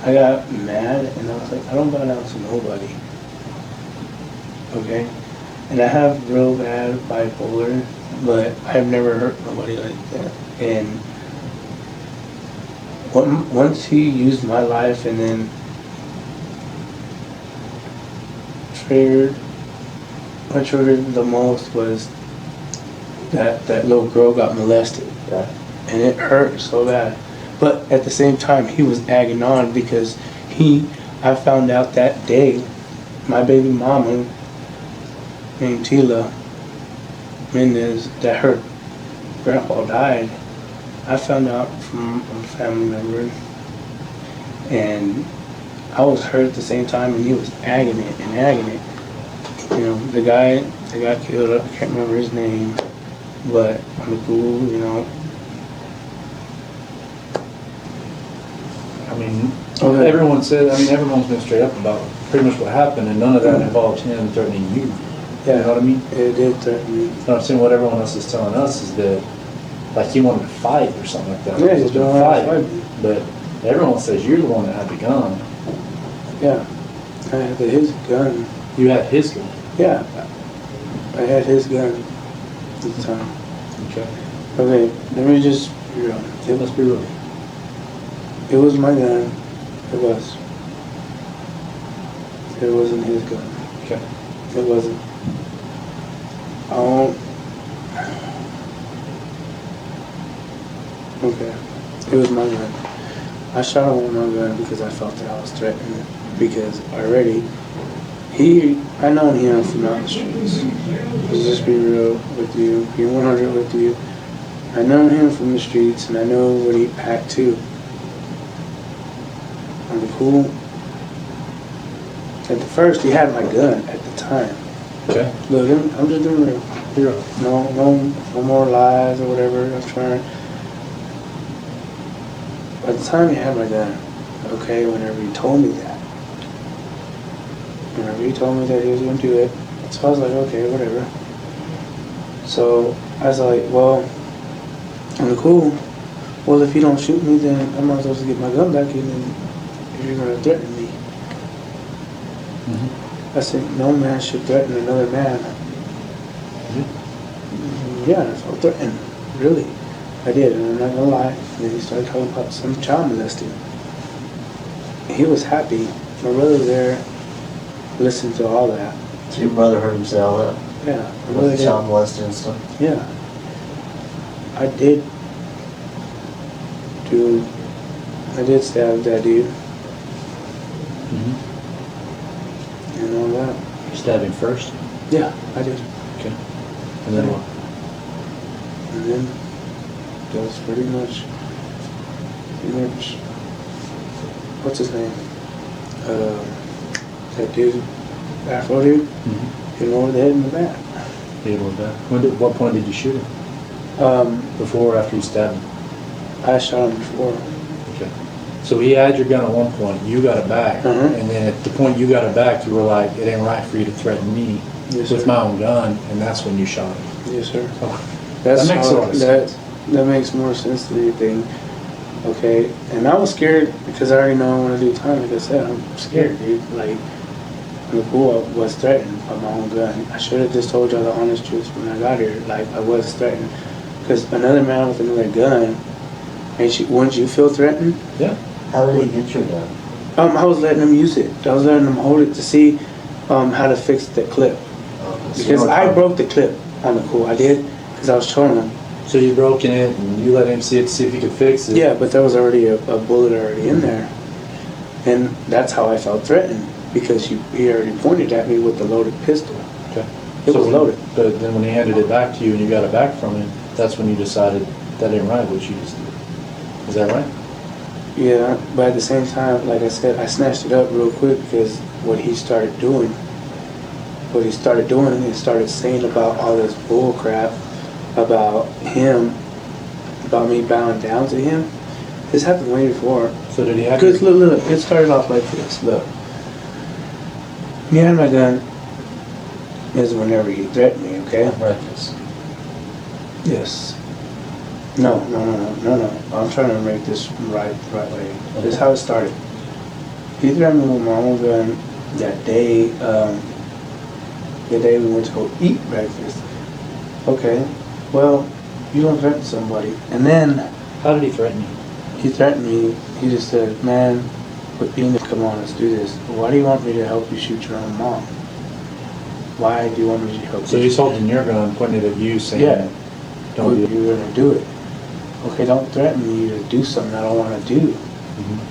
I got mad and I was like, I don't bow down to nobody. Okay? And I have real bad bipolar, but I've never hurt nobody like that. And once he used my life and then what triggered the most was that little girl got molested. Yeah. And it hurt so bad. But at the same time, he was egging on because I found out that day, my baby mama named Tila Mendez, that her grandpa died. I found out from a family member, and I was hurt at the same time, and he was agging it. You know, the guy that got killed, I can't remember his name, but on the pool, you know. I mean, everyone's been straight up about pretty much what happened, and none of that involved him threatening you. Yeah, you know what I mean? It did threaten me. What I'm saying, what everyone else is telling us is that, like, he wanted to fight or something like that. Yeah, He was he's going doing to fight. But everyone says you're the one that had the gun. Yeah, I had his gun. You had his gun? Yeah, I had his gun at the time. Okay. Okay, let me just be real. Let's be real. It was my gun. It was. It wasn't his gun. Okay. It wasn't. Okay. It was my gun. I shot him with my gun because I felt that I was threatened. Because already, I known him from out the streets. Let's just be real with you, be 100 with you. I known him from the streets, and I know what he packed too. On the pool. At the first, he had my gun at the time. Okay. Look, I'm just doing real. No more lies or whatever. I'm trying. At the time, he had my gun. Okay, whenever he told me that. Whenever he told me that he was going to do it. So I was like, okay, whatever. So I was like, well, I'm cool. Well, if you don't shoot me, then I'm not supposed to get my gun back in, and if you're going to threaten me. Mm-hmm. I said, no man should threaten another man. Mm-hmm. Yeah, I felt threatened. Really. I did, and I'm not going to lie. And then he started talking about some child molesting. he was happy. My brother there listened to all that. So your brother heard him say all that? Yeah, my With brother the did. child molesting and stuff? Yeah. I did stab that dude and all that. You stabbed him first? Yeah, I did. Okay. And then what? And then that was pretty much, what's his name? That dude, Afro dude, hit him over the head in the back. Hit him with that. What point did you shoot him? Before or after you stabbed him? I shot him before. Okay. So he had your gun at one point, you got it back, and then at the point you got it back, you were like, it ain't right for you to threaten me Yes, with sir. my own gun, and that's when you shot him. Yes, sir. Okay. That's That makes a lot of sense. That makes more sense to anything. Okay, and I was scared because I already know I want to do time. Like I said, I'm scared, dude. Like, the pool was threatened by my own gun. I should have just told y'all the honest truth when I got here. Like, I was threatened because another man with another gun. Wouldn't you feel threatened? Yeah. How did he get your gun? I was letting him use it. I was letting him hold it to see how to fix the clip. Because I broke the clip on the pool. I did because I was showing him. So you broke in it and you let him see it to see if he could fix it? Yeah, but there was already a bullet already in there. And that's how I felt threatened because he already pointed at me with the loaded pistol. Okay. It was loaded. But then when he handed it back to you and you got it back from him, that's when you decided that ain't right what you just did. Is that right? Yeah, but at the same time, like I said, I snatched it up real quick because what he started doing and he started saying about all this bull crap about him, about me bowing down to him. This happened way before. So did he have Because look, it started off like this. Look, he had my gun is whenever he threatened me, okay? reckless? Yes. No. I'm trying to make this right way. This is how it started. He threatened me with my own gun that day, the day we went to go eat breakfast. Okay, well, you don't threaten somebody. And then How did he threaten you? he threatened me. He just said, man, come on, let's do this. Why do you want me to help you shoot your own mom? Why do you want me to help So you? he's holding your gun, pointing it at you, saying, Yeah. don't do it. You're gonna do it. Okay, don't threaten me to do something I don't want to do.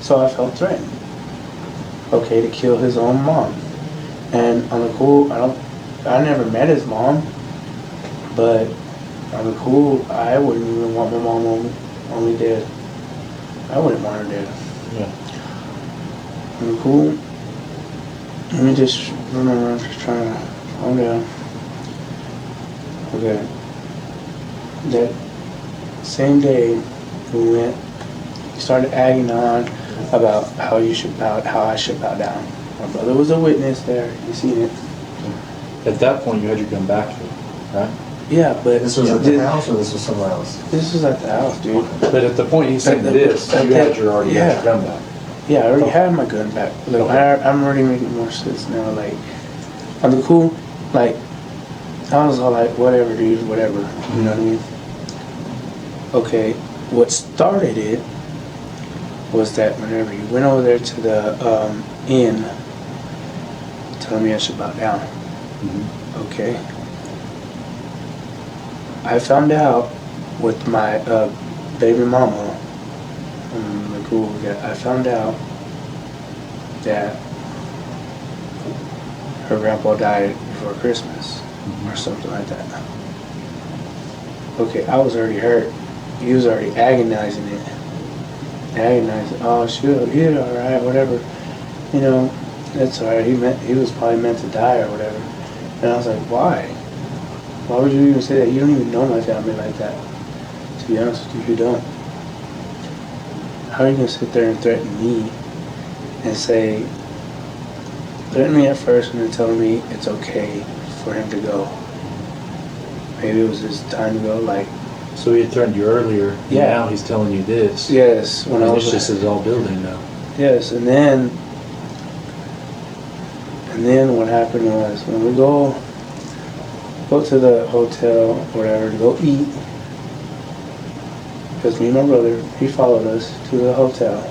So I felt threatened. Okay, to kill his own mom. And on the cool, I never met his mom, but on the cool, I wouldn't even want my mom only dead. I wouldn't want her dead. Yeah. On the cool, let me just remember, I'm just trying to calm down. Okay. That same day we went, he started adding on about how I should bow down. My brother was a witness there, he seen it. At that point, you had your gun back, right? Yeah, but This was at the house or this was somewhere else? This was at the house, dude. But at the point he said At this, the- you had your already had yeah. your gun back. Yeah, I already had my gun back. Look, Okay. I'm already making more sense now. Like, on the cool, like, I was all like, whatever, dude, whatever. You know what I mean? Okay, what started it was that whenever you went over there to the inn, telling me I should bow down. Okay. I found out with my baby mama, the cool, I found out that her grandpa died before Christmas or something like that. Okay, I was already hurt. He was already agonizing it. Agonizing, oh shoot, yeah, alright, whatever. You know, that's alright. He was probably meant to die or whatever. And I was like, why? Why would you even say that? You don't even know my family like that. To be honest with you, you don't. How are you gonna sit there and threaten me and say, threaten me at first and then tell me it's okay for him to go? Maybe it was his time to go, like, So he had threatened you earlier, and Yeah. now he's telling you this. yes, when I And was it's just is all building now. yes, and then what happened was when we go to the hotel, whatever, to go eat, because me and my brother, he followed us to the hotel.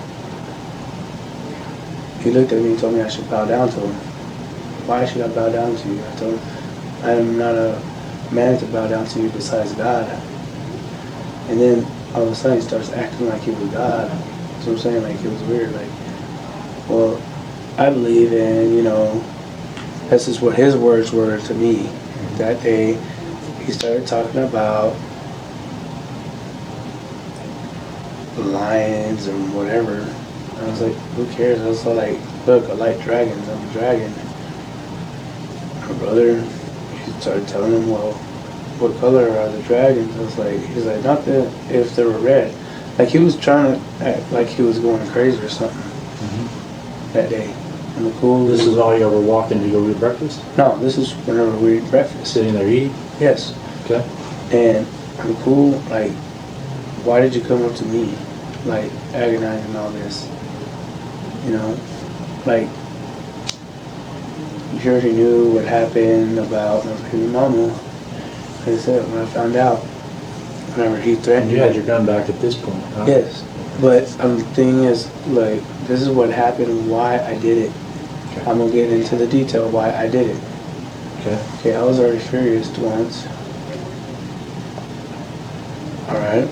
He looked at me and told me I should bow down to him. Why should I bow down to you? I told him, I am not a man to bow down to you besides God. And then all of a sudden he starts acting like he was God. That's what I'm saying, like it was weird. Like, well, I believe in, you know, this is what his words were to me. That day he started talking about lions and whatever. I was like, who cares? I was like, look, I like dragons. I'm a dragon. My brother, he started telling him, well, what color are the dragons? I was like, he's like, not that if they were red. Like he was trying to act like he was going crazy or something that day. And the cool. This is all you ever walked in to go eat breakfast? No, this is whenever we eat breakfast. Sitting there eating? Yes. Okay. And I'm cool, like, why did you come up to me? Like, agonizing all this. You know? Like, you already knew what happened about my baby mama. Like I said, when I found out, whenever he threatened And you had your gun back at this point, huh? Yes. But the thing is, like, this is what happened, why I did it. Okay. I'm gonna get into the detail why I did it. Okay. Okay, I was already furious once. Alright.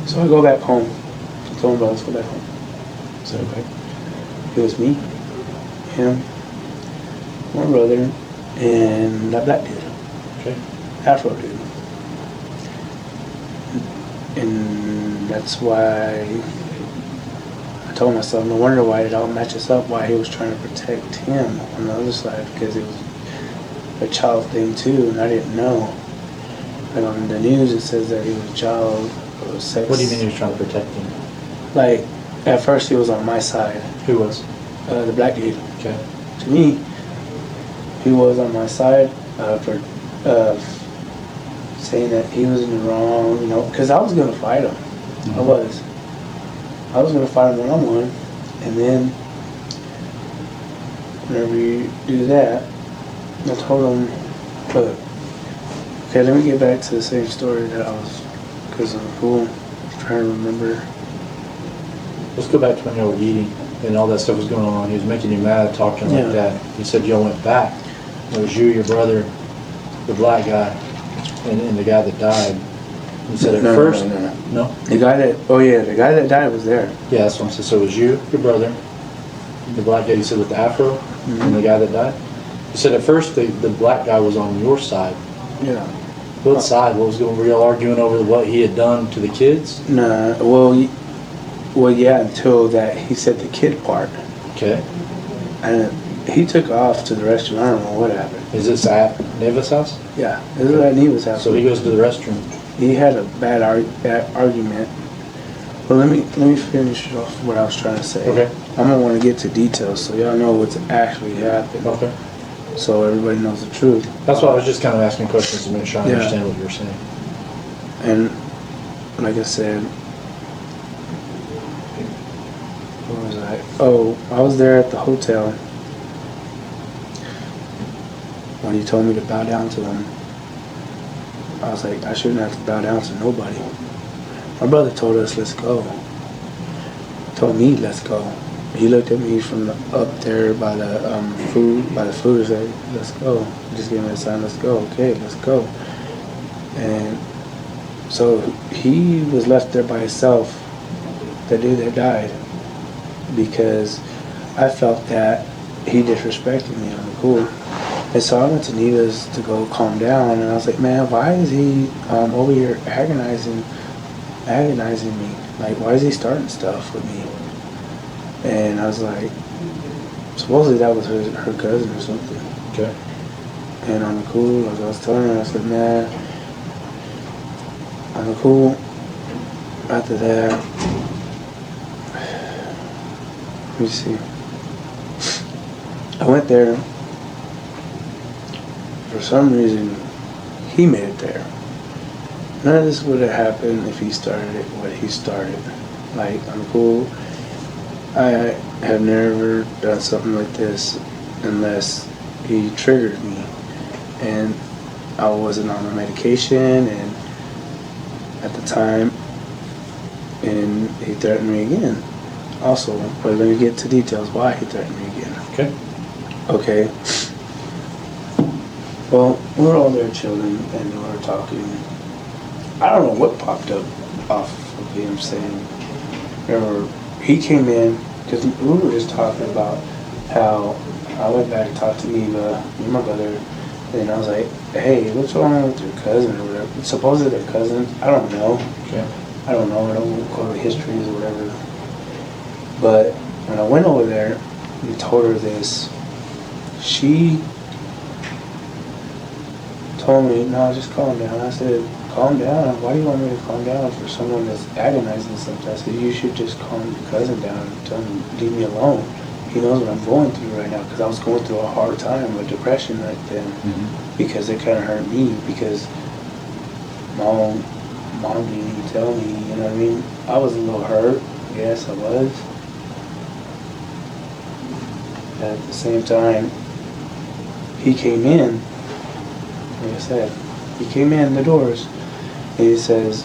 So I go back home. I told him about let's go back home. So okay. It was me, him, my brother, and that black dude. Okay. Afro dude. And that's why I told myself, no wonder why it all matches up, why he was trying to protect him on the other side, because it was a child thing too, and I didn't know. Like on the news it says that he was a child of sex. What do you mean he was trying to protect him? Like, at first he was on my side, Who was? the black dude. Okay. To me, he was on my side for saying that he was in the wrong, you know, because I was going to fight him. I was. I was going to fight him one-on-one, and then whenever you do that, I told him, look, okay, let me get back to the same story that I was, because I'm cool, I'm trying to remember. Let's go back to when you were eating and all that stuff was going on. He was making you mad, talking Yeah. like that. You said y'all went back. It was you, your brother, the black guy, and the guy that died. You said at No, first, no. The guy the guy that died was there. Yeah, that's what I'm saying. So it was you, your brother, the black guy you said with the afro, and the guy that died. You said at first the black guy was on your side. Yeah. What side? What was going? Were y'all arguing over what he had done to the kids? Nah, well, yeah, until that he said the kid part. Okay. And he took off to the restroom. I don't know what happened. Is this at Neva's house? Yeah, this is what Neva's house. So he goes to the restroom. He had a bad argument. But let me finish off what I was trying to say. Okay. I'm gonna want to get to details so y'all know what's actually happened. Okay. So everybody knows the truth. That's why I was just kind of asking questions to make sure I Yeah. understand what you were saying. And like I said, where was I? Oh, I was there at the hotel when he told me to bow down to him. I was like, I shouldn't have to bow down to nobody. My brother told us, let's go. He told me, let's go. He looked at me from up there by the food, and said, let's go. He just gave me a sign, let's go. Okay, let's go. And so he was left there by himself, the dude that died, because I felt that he disrespected me on the cool. And so I went to Neva's to go calm down, and I was like, man, why is he over here agonizing me? Like, why is he starting stuff with me? And I was like, supposedly that was her cousin or something. Okay. And on the cool, like I was telling her, I said, man, on the cool, after that, let me see. I went there. For some reason, he made it there. None of this would have happened if he started it, what he started. Like, I'm cool. I have never done something like this unless he triggered me. And I wasn't on my medication, and at the time, and he threatened me again. Also, but let me get to details why he threatened me again. Okay. Okay. Well, we were all there chilling and we were talking. I don't know what popped up off of him saying, or he came in, because we were just talking about how I went back and talked to Neva, me and my brother, and I was like, hey, what's wrong with your cousin or whatever? Supposedly they're cousins. I don't know. Okay. I don't know. I don't call it histories or whatever. But when I went over there and told her this, she told me, no, just calm down. I said, calm down? Why do you want me to calm down for someone that's agonizing something? I said, you should just calm your cousin down and tell him, leave me alone. He knows what I'm going through right now, because I was going through a hard time with depression right then, because it kind of hurt me, because mom didn't even tell me, you know what I mean? I was a little hurt, yes I was. At the same time, he came in, like I said, he came in the doors, and he says,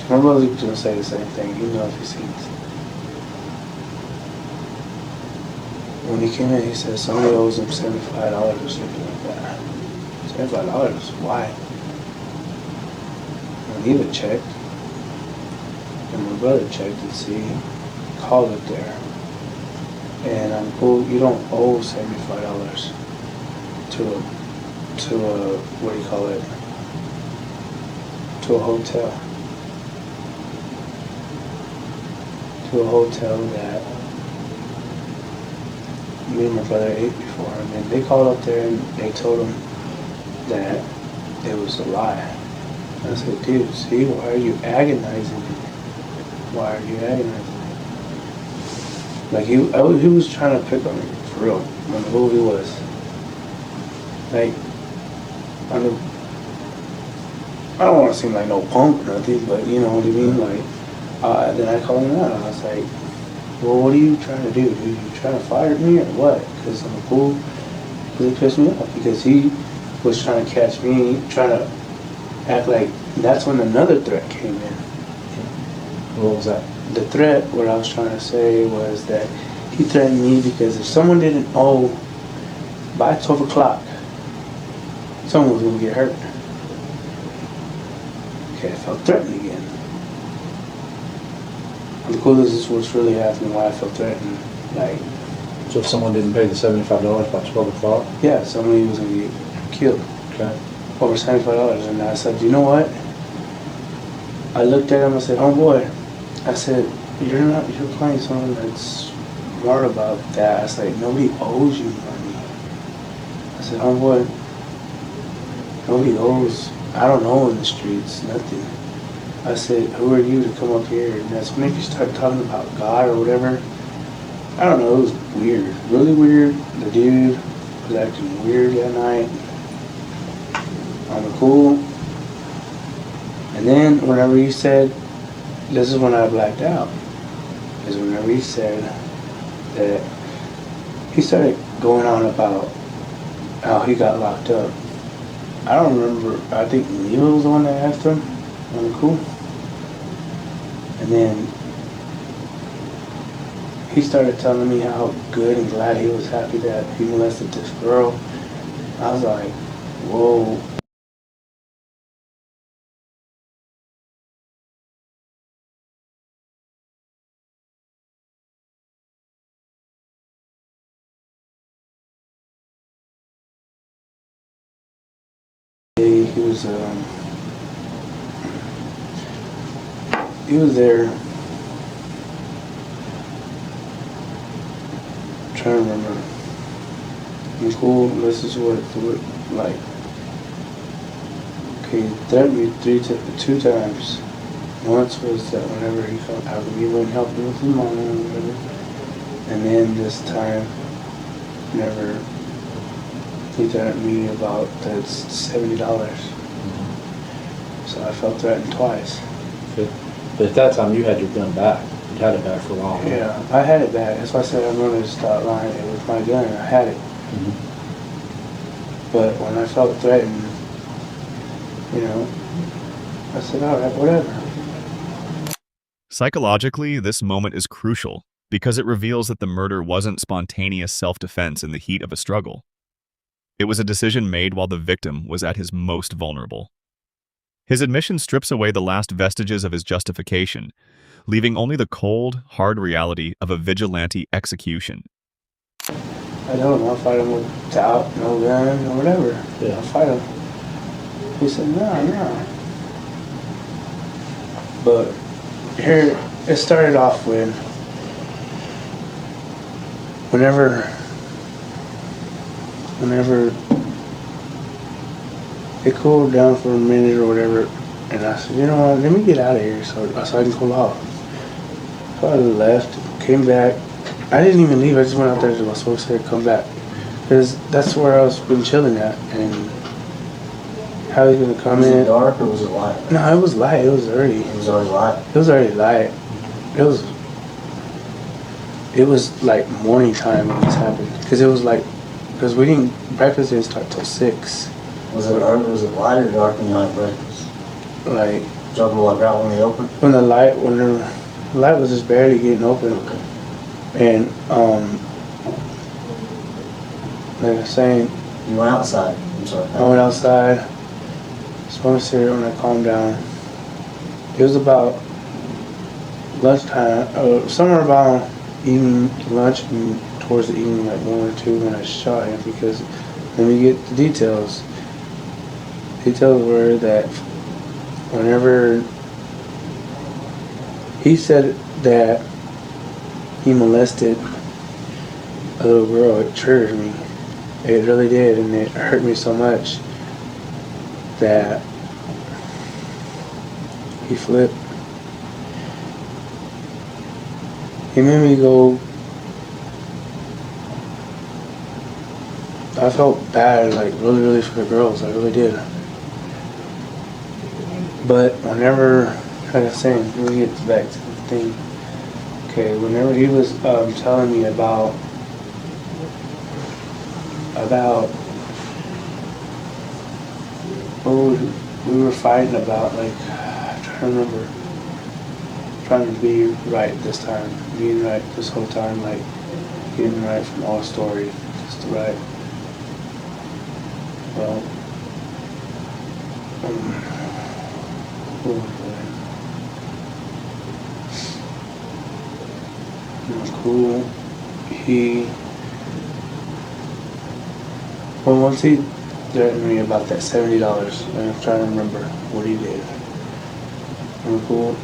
my brother's gonna say the same thing, you know if he sees. When he came in, he said somebody owes him $75 or something like that. $75? Why? When Eva checked, and my brother checked and see, called it there. And I'm cool, you don't owe $75 to a, what do you call it? To a hotel. To a hotel that me and my brother ate before, and then they called up there and they told him that it was a lie. I said, dude, see, why are you agonizing me? Why are you agonizing me? Like, he was trying to pick on me, for real, when the movie was. Like, I don't want to seem like no punk or nothing, but you know what I mean? Like, then I called him out. I was like, well, what are you trying to do? Are you trying to fire me or what? Because I'm cool. Because he pissed me off. Because he was trying to catch me, trying to act like, that's when another threat came in. What was that? The threat, what I was trying to say was that he threatened me because if someone didn't owe by 12 o'clock, someone was going to get hurt. Okay, I felt threatened again. The coolest is what's really happening, why I felt threatened. Like, So if someone didn't pay the $75 by 12 o'clock? yeah, somebody was going to get killed. Okay. Over $75. And I said, you know what? I looked at him, I said, homeboy, I said, you're playing someone that's smart about that. I said, nobody owes you money. I said, homeboy, nobody owes, I don't know in the streets, nothing. I said, who are you to come up here? And that's when you start talking about God or whatever. I don't know, it was weird, really weird. The dude was acting weird that night. On the cool. And then whenever he said, this is when I blacked out, is whenever he said that he started going on about how he got locked up. I don't remember, I think Neil was the one that asked him on the cool. And then he started telling me how good and glad he was happy that he molested this girl. I was like, whoa. He was there. I'm trying to remember. In school, this is what like. Okay, he threatened me two times. Once was that whenever he felt how he wouldn't help me with his mom or whatever. And then this time, whenever he threatened me about that $70. So I felt threatened twice. Good. But at that time, you had your gun back. You'd had it back for a while. Right? Yeah, I had it back. That's why I said I'm going to start lying. It was my gun. I had it. But when I felt threatened, you know, I said, all right, whatever. Psychologically, this moment is crucial because it reveals that the murder wasn't spontaneous self-defense in the heat of a struggle. It was a decision made while the victim was at his most vulnerable. His admission strips away the last vestiges of his justification, leaving only the cold, hard reality of a vigilante execution. I don't know, I'll fight him without no gun or whatever. Yeah. I'll fight him. He said, no. But here, it started off whenever it cooled down for a minute or whatever, and I said, you know what, let me get out of here so I can cool off. So I left, came back. I didn't even leave, I just went out there to my folks said, come back. Because that's where I was been chilling at, and how he's gonna come Was in. it dark or was it light? No, it was light, it was early. It was already light. It was already light. It was like morning time when this happened. Because breakfast didn't start till 6. Was it light or dark when you had breakfast? Like, Talking like right when they opened? when the light was just barely getting open. Okay. And, like I was saying, You went outside. I'm sorry. I went outside, smoked a cigarette when I calmed down. It was about lunchtime, somewhere about evening, lunch, and towards the evening, like 1 or 2, when I shot him. Because let me get the details. Details were that whenever he said that he molested a little girl, it triggered me. It really did, and it hurt me so much that he flipped. He made me go. I felt bad, like really for the girls. I really did. But whenever, like I was saying, let me get back to the thing. Okay, whenever he was telling me about what we were fighting about, like, I'm trying to remember, trying to be right this time, being right this whole time, like getting right from all story, just right. Well, what was that? It was cool. Once he threatened me about that $70, and I'm trying to remember what he did. And cool.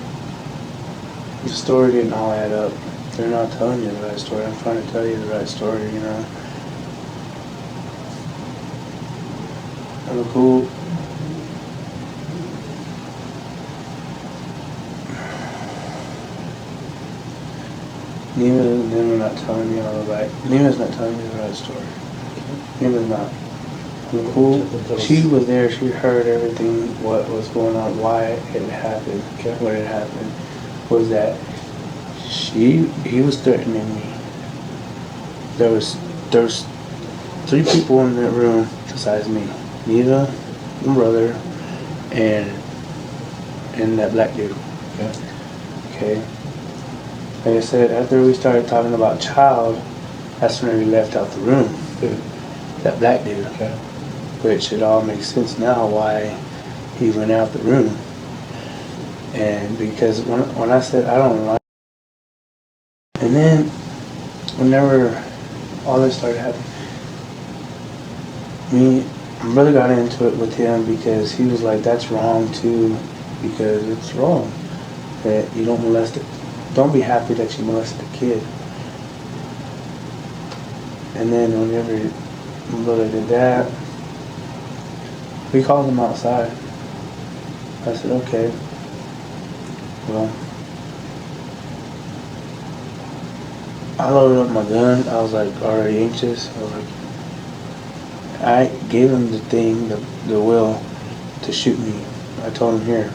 The story didn't all add up. They're not telling you the right story. I'm trying to tell you the right story, you know. And cool. Neva's not telling me all the right. Neva's not telling me the right story. Neva's not. And cool. She was there. She heard everything. What was going on? Why it happened? What had happened was that he was threatening me. There was 3 people in that room besides me. Neva, my brother, and that black dude. Okay. Like I said, after we started talking about child, that's when we left out the room. That black dude. Okay. Which it all makes sense now why he went out the room. And because when I said I don't like, and then whenever all this started happening, my brother got into it with him because he was like, that's wrong too, because it's wrong that you don't molest it. Don't be happy that you molested a kid. And then whenever my brother did that, we called him outside. I said, okay, well, I loaded up my gun. I was like already anxious. I gave him the thing, the will to shoot me. I told him,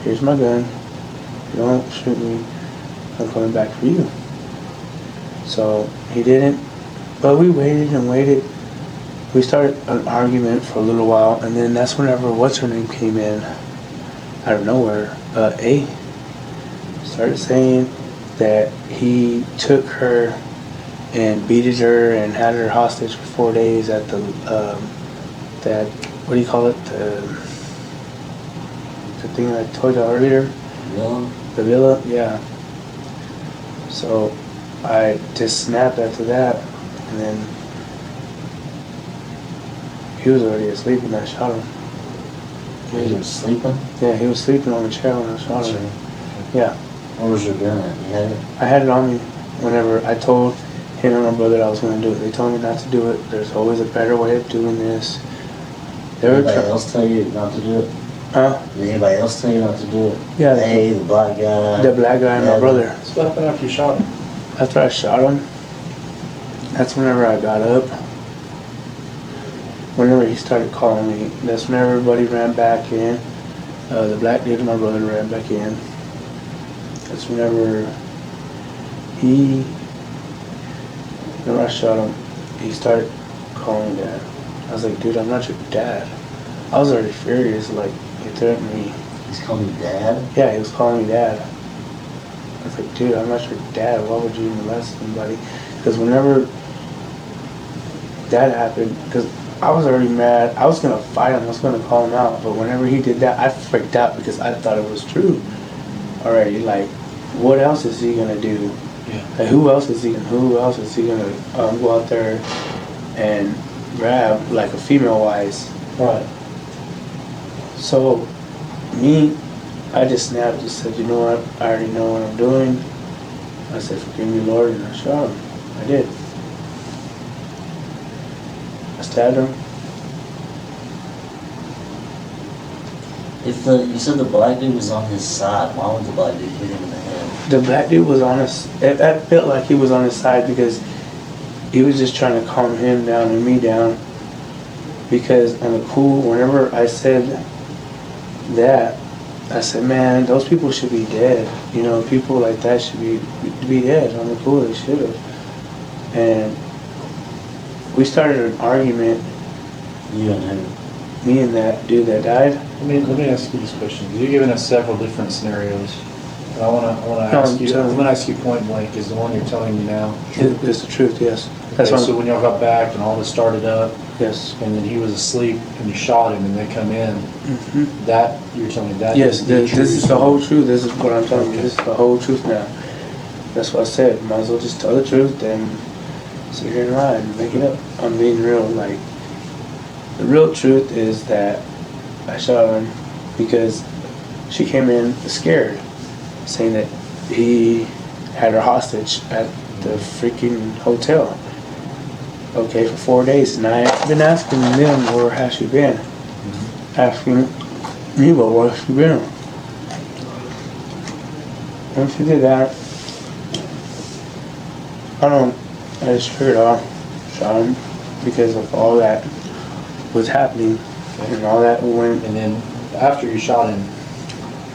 here's my gun. If you don't shoot me, I'm coming back for you. So he didn't, but we waited and waited. We started an argument for a little while, and then that's whenever what's her name came in out of nowhere. started saying that he took her and beated her and had her hostage for 4 days at the that, what do you call it, the thing that I told you earlier, Villa? the villa, yeah. So I just snapped after that, and then he was already asleep when I shot him. He was sleeping? Yeah, he was sleeping on the chair when I shot him. Yeah. Where was your gun at? You had it? I had it on me whenever I told him and my brother that I was going to do it. They told me not to do it. There's always a better way of doing this. They were Anybody else tell you not to do it? Huh? Did anybody else tell you not to do it? Yeah. Hey, the black guy. The black guy and my Yeah. brother. So what happened after you shot him? After I shot him, that's whenever I got up. Whenever he started calling me, that's when everybody ran back in. The black dude and my brother ran back in. That's whenever I shot him, he started calling me dad. I was like, dude, I'm not your dad. I was already furious, like, he threatened me. He's calling you dad? Yeah, he was calling me dad. I was like, dude, I'm not your dad. Why would you molest somebody? Because whenever that happened, because I was already mad. I was going to fight him. I was going to call him out. But whenever he did that, I freaked out because I thought it was true already. Like, what else is he going to do? Yeah. Like, who else is he going to go out there and grab, like, a female-wise? Right. So, me, I just snapped and said, you know what, I already know what I'm doing. I said, forgive me, Lord, and I shot him. I did. I stabbed him. If you said the black dude was on his side, why would the black dude hit him in the head? The black dude was on his, it felt like he was on his side because he was just trying to calm him down and me down. Because on the cool, whenever I said that, I said, man, those people should be dead. You know, people like that should be dead. On the cool, they should have. And we started an argument, You and who? me and that dude that died. Let me ask you this question. You've given us several different scenarios. And I wanna ask you, I'm gonna ask you point blank, is the one you're telling me now? It's the truth, yes. That's Okay, what so when y'all got back and all this started up, yes. and then he was asleep and you shot him and they come in, Mm-hmm. that, you're telling me that? Yes, is the this is the truth? whole truth. This is what I'm telling you. Okay. This is the whole truth now. That's what I said. Might as well just tell the truth and sit here and lie and make it up. I'm being real. Like, the real truth is that I shot him because she came in scared, saying that he had her hostage at the freaking hotel. Okay, for 4 days. And I've been asking them, where has she been? Asking me, well, where has she been? Once she did that, I just figured out, shot him because of all that was happening and all that went. And then after you shot him,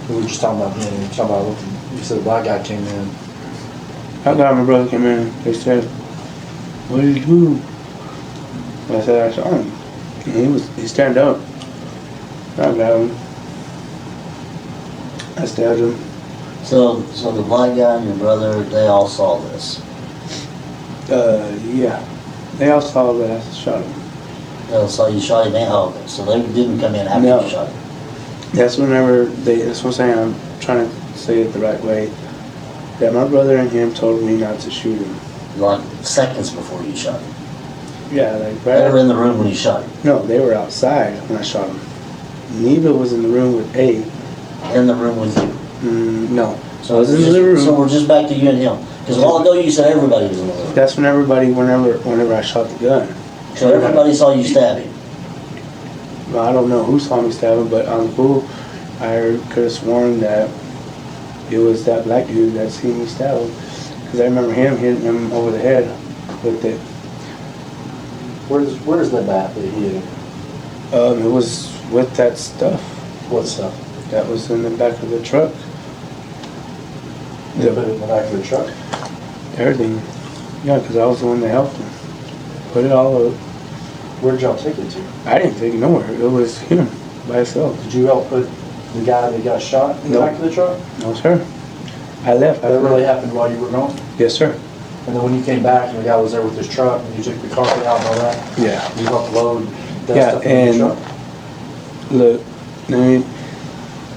we were just talking about him, you were talking about, you said the black guy came in. I got my brother came in, they said, what did you do? And I said, I shot him. And he stand up. I got him. I stabbed him. So the black guy and your brother, they all saw this. Yeah. They all saw that I shot him. They all saw you shot him in? Oh, okay. So they didn't come in after No. you shot him? That's that's what I'm saying, I'm trying to say it the right way. That my brother and him told me not to shoot him. Like seconds before you shot him? Yeah, like They were right. in the room when you shot him? No, they were outside when I shot him. Neva was in the room with A. In the room with you? No. So I was in the room. So we're just back to you and him. Because a while ago you said everybody was in the room. That's whenever I shot the gun. So everybody saw you stab him? Well, I don't know who saw me stab him, but on the pool, I could have sworn that it was that black dude that seen me stab him. Because I remember him hitting him over the head with it. Where's the bat that he hit him? It was with that stuff What stuff? that was in the back of the truck. They put it in the back of the truck? Everything. Yeah, because I was the one that helped him. Put it all up. Where did y'all take it to? I didn't take it nowhere. It was him by himself. Did you help put the guy that got shot in the No. back of the truck? No, sir. I left. That really happened while you were gone? Yes, sir. And then when you came back and the guy was there with his truck and you took the carpet out and all that, Yeah. you helped load that Yeah, stuff in the and truck? look, I mean,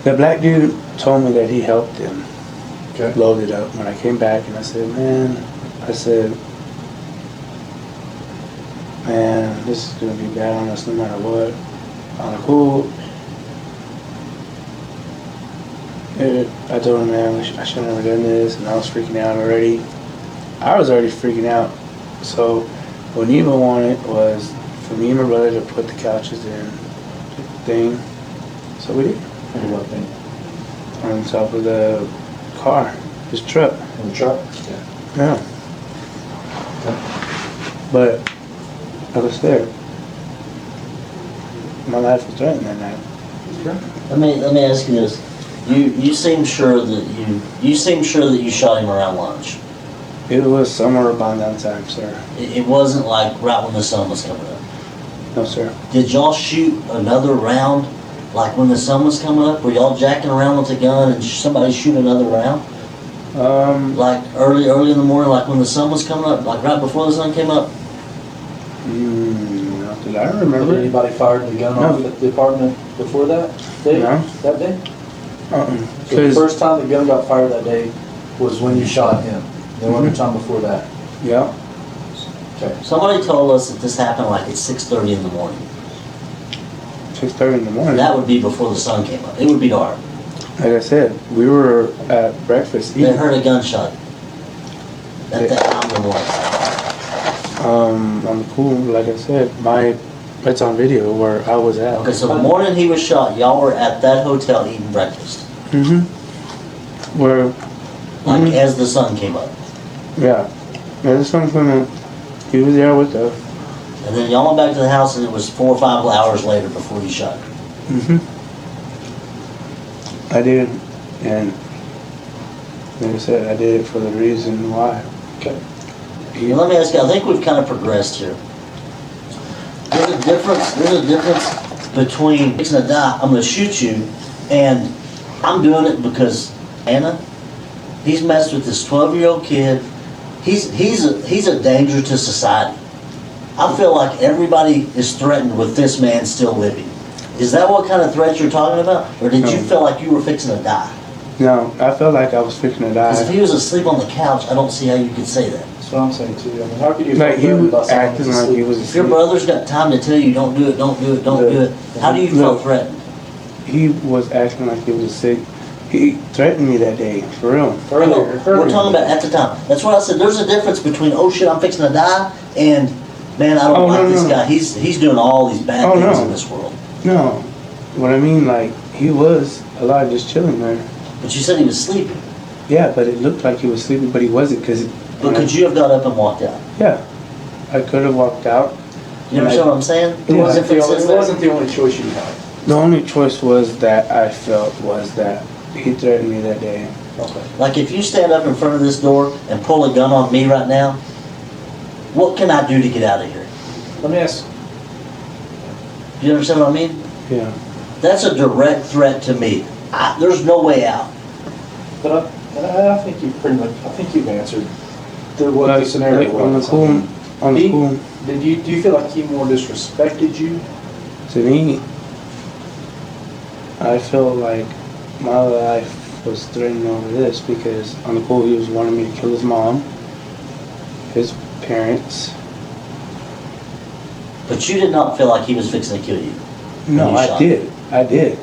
the black dude told me that he helped him Okay. load it up. When I came back and I said, man, this is gonna be bad on us no matter what. On the cool. I told him, man, I should have never done this, and I was freaking out already. I was already freaking out. So what Neva wanted was for me and my brother to put the couches in the thing. So we did. And what thing? On top of the car, his truck. In the truck? Yeah. But like I said, my life was threatened that night. Let me ask you this. You seem sure that you shot him around lunch. It was somewhere about that time, sir. It wasn't like right when the sun was coming up. No, sir. Did y'all shoot another round like when the sun was coming up? Were y'all jacking around with a gun and somebody shoot another round? Like early in the morning, like when the sun was coming up, like right before the sun came up? Not that I remember. Did anybody fired the gun off at the apartment before that day? No. That day? So the 'Cause- first time the gun got fired that day was when you shot him. No other time before that. Yeah. Okay. Somebody told us that this happened like at 6:30 in the morning. 6:30 in the morning. That would be before the sun came up. It would be dark. Like I said, we were at breakfast They eating. heard a gunshot at that time in the morning. On the pool, like I said, it's on video where I was at. Okay, so the morning he was shot, y'all were at that hotel eating breakfast, Where, like as the sun came up. yeah. There's something, he was there with us. And then y'all went back to the house and it was 4 or 5 hours later before you shot him. I did, and like I said, I did it for the reason why. Okay. Now, let me ask you, I think we've kind of progressed here. There's a difference between fixing to die, I'm gonna shoot you, and I'm doing it because Anna, he's messed with this 12-year-old kid. He's a danger to society. I feel like everybody is threatened with this man still living. Is that what kind of threat you're talking about? Or did you No. feel like you were fixing to die? No, I felt like I was fixing to Because if die. he was asleep on the couch, I don't see how you could say that. That's what I'm saying too. I mean, how could you Like, he feel was about someone acting who's like he asleep? was If your asleep. brother's got time to tell you, don't do it, don't do it, don't do it, how do you feel Look. threatened? He was acting like he was sick. He threatened me that day, for real. Earlier. We're talking about at the time. That's why I said there's a difference between, oh shit, I'm fixing to die, and man, I don't Oh, like no, this no. guy. He's doing all these bad Oh, things no. in this world. No, what I mean, like, he was alive, just chilling there. But you said he was sleeping. Yeah, but it looked like he was sleeping, but he wasn't, because... But could you have got up and walked out? Yeah, I could have walked out. You understand what I'm saying? It wasn't the Difference is only, it wasn't the only choice you had. The only choice was that I felt was that he threatened me that day. Okay. Like if you stand up in front of this door and pull a gun on me right now, what can I do to get out of here? Let me ask, Do you understand what I mean? Yeah. That's a direct threat to me. There's no way out. but I think you pretty much, I think you've answered what the Like, scenario on the was. cool, on the He- cool, do you feel like he more disrespected you? to me, I feel like my life was threatened over this because on the cool he was wanting me to kill his mom, his parents. But you did not feel like he was fixing to kill you. No, you I shot did. I did.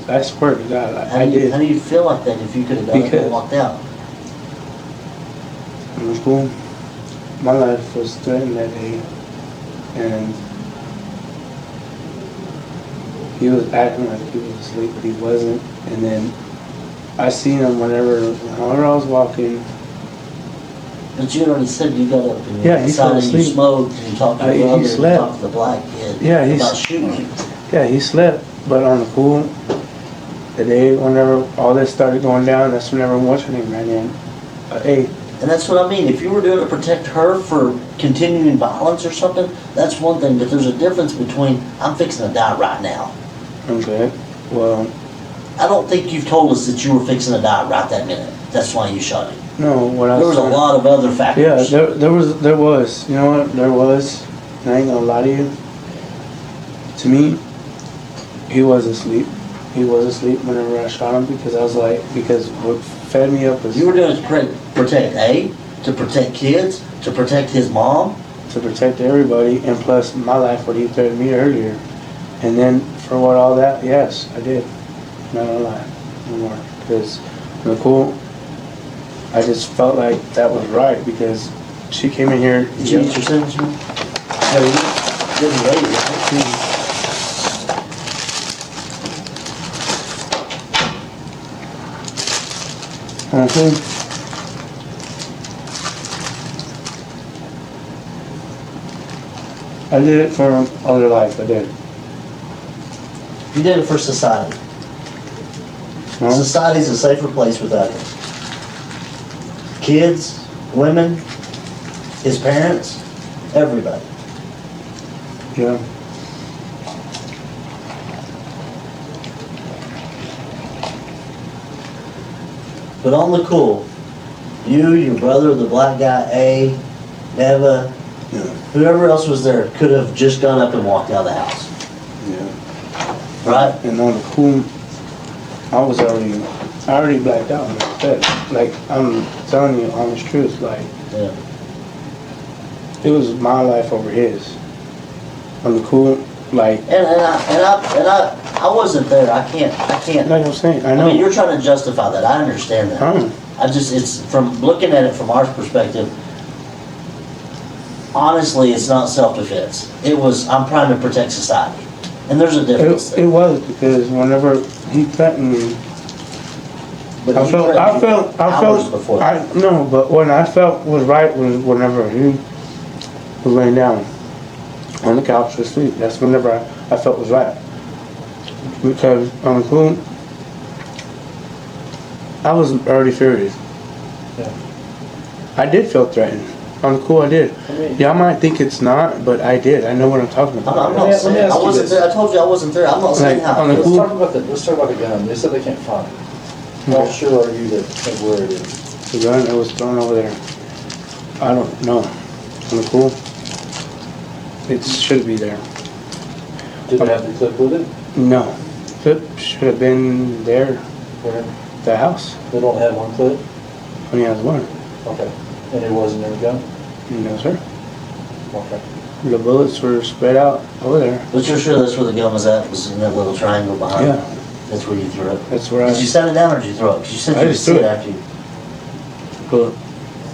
I swear to God, I did. How do you feel like that if you could have done it Because- and walked out? On the cool, my life was threatened that day, and he was acting like he was asleep, but he wasn't. And then I seen him whenever I was walking. But you already said you got up and you Yeah, he fell decided you asleep. smoked and you talked to He your brother and you slept. talked to the black kid Yeah, about shooting you. Yeah, he slept, but on the cool, the day whenever all this started going down, that's whenever what's her name ran in. Hey, And that's what I mean. If you were doing it to protect her for continuing violence or something, that's one thing. But there's a difference between I'm fixing to die right now. okay, well, I don't think you've told us that you were fixing to die right that minute. that's why you shot him. No, what I There was a lot of other Yeah, factors. there was. You know what? There was. And I ain't gonna lie to you. To me, he was asleep. He was asleep whenever I shot him because what fed me up was You were doing it to protect A, to protect kids, to protect his mom. to protect everybody, and plus my life, what he threatened me earlier. And then for what all that, yes, I did. Not gonna lie, no more. Because Nicole, I just felt like that was right because she came in here. Did you get your signature? No, you didn't wait, right? I did it for other life, I did. You did it for society. No? Society's a safer place without him. Kids, women, his parents, everybody. Yeah. But on the cool, you, your brother, the black guy, A, Eva, Yeah. whoever else was there could have just gone up and walked out of the house. Yeah. Right? And on the cool, I already blacked out in that bed. Like, I'm telling you honest truth, like, Yeah. it was my life over his. On the cool, like, And I wasn't there. I can't. like I'm saying, I I know. mean, you're trying to justify that. I understand that. It's from looking at it from our perspective. Honestly, it's not self-defense. I'm trying to protect society, and there's a difference. It was because whenever he threatened me, But I you felt, threatened hours before. but when I felt was right was whenever he was laying down on the couch to sleep. That's whenever I felt was right. Because on the cool, I was already furious. Yeah. I did feel threatened. On the cool, I did. Y'all might think it's not, but I did. I know what I'm talking I'm about. not Let me saying ask I you wasn't this. there. I told you I wasn't there. I'm not saying Like, how. on the it cool- feels. Let's talk about the gun. They said they can't find it. How sure are you that where it is? The gun that was thrown over there. I don't know. On the cool, it should be there. Did it have the clip with it? No. Clip should have been there, Where the house. they don't have one clip? When he has one. Okay. And it wasn't in the gun? No, sir. Okay. The bullets were spread out over there. But you're sure that's where the gun was at? Was in that little triangle behind? Yeah. That's where you threw it. That's where I. Did you set it down or did you throw it? 'Cause you said I you would just see threw it it. after you. But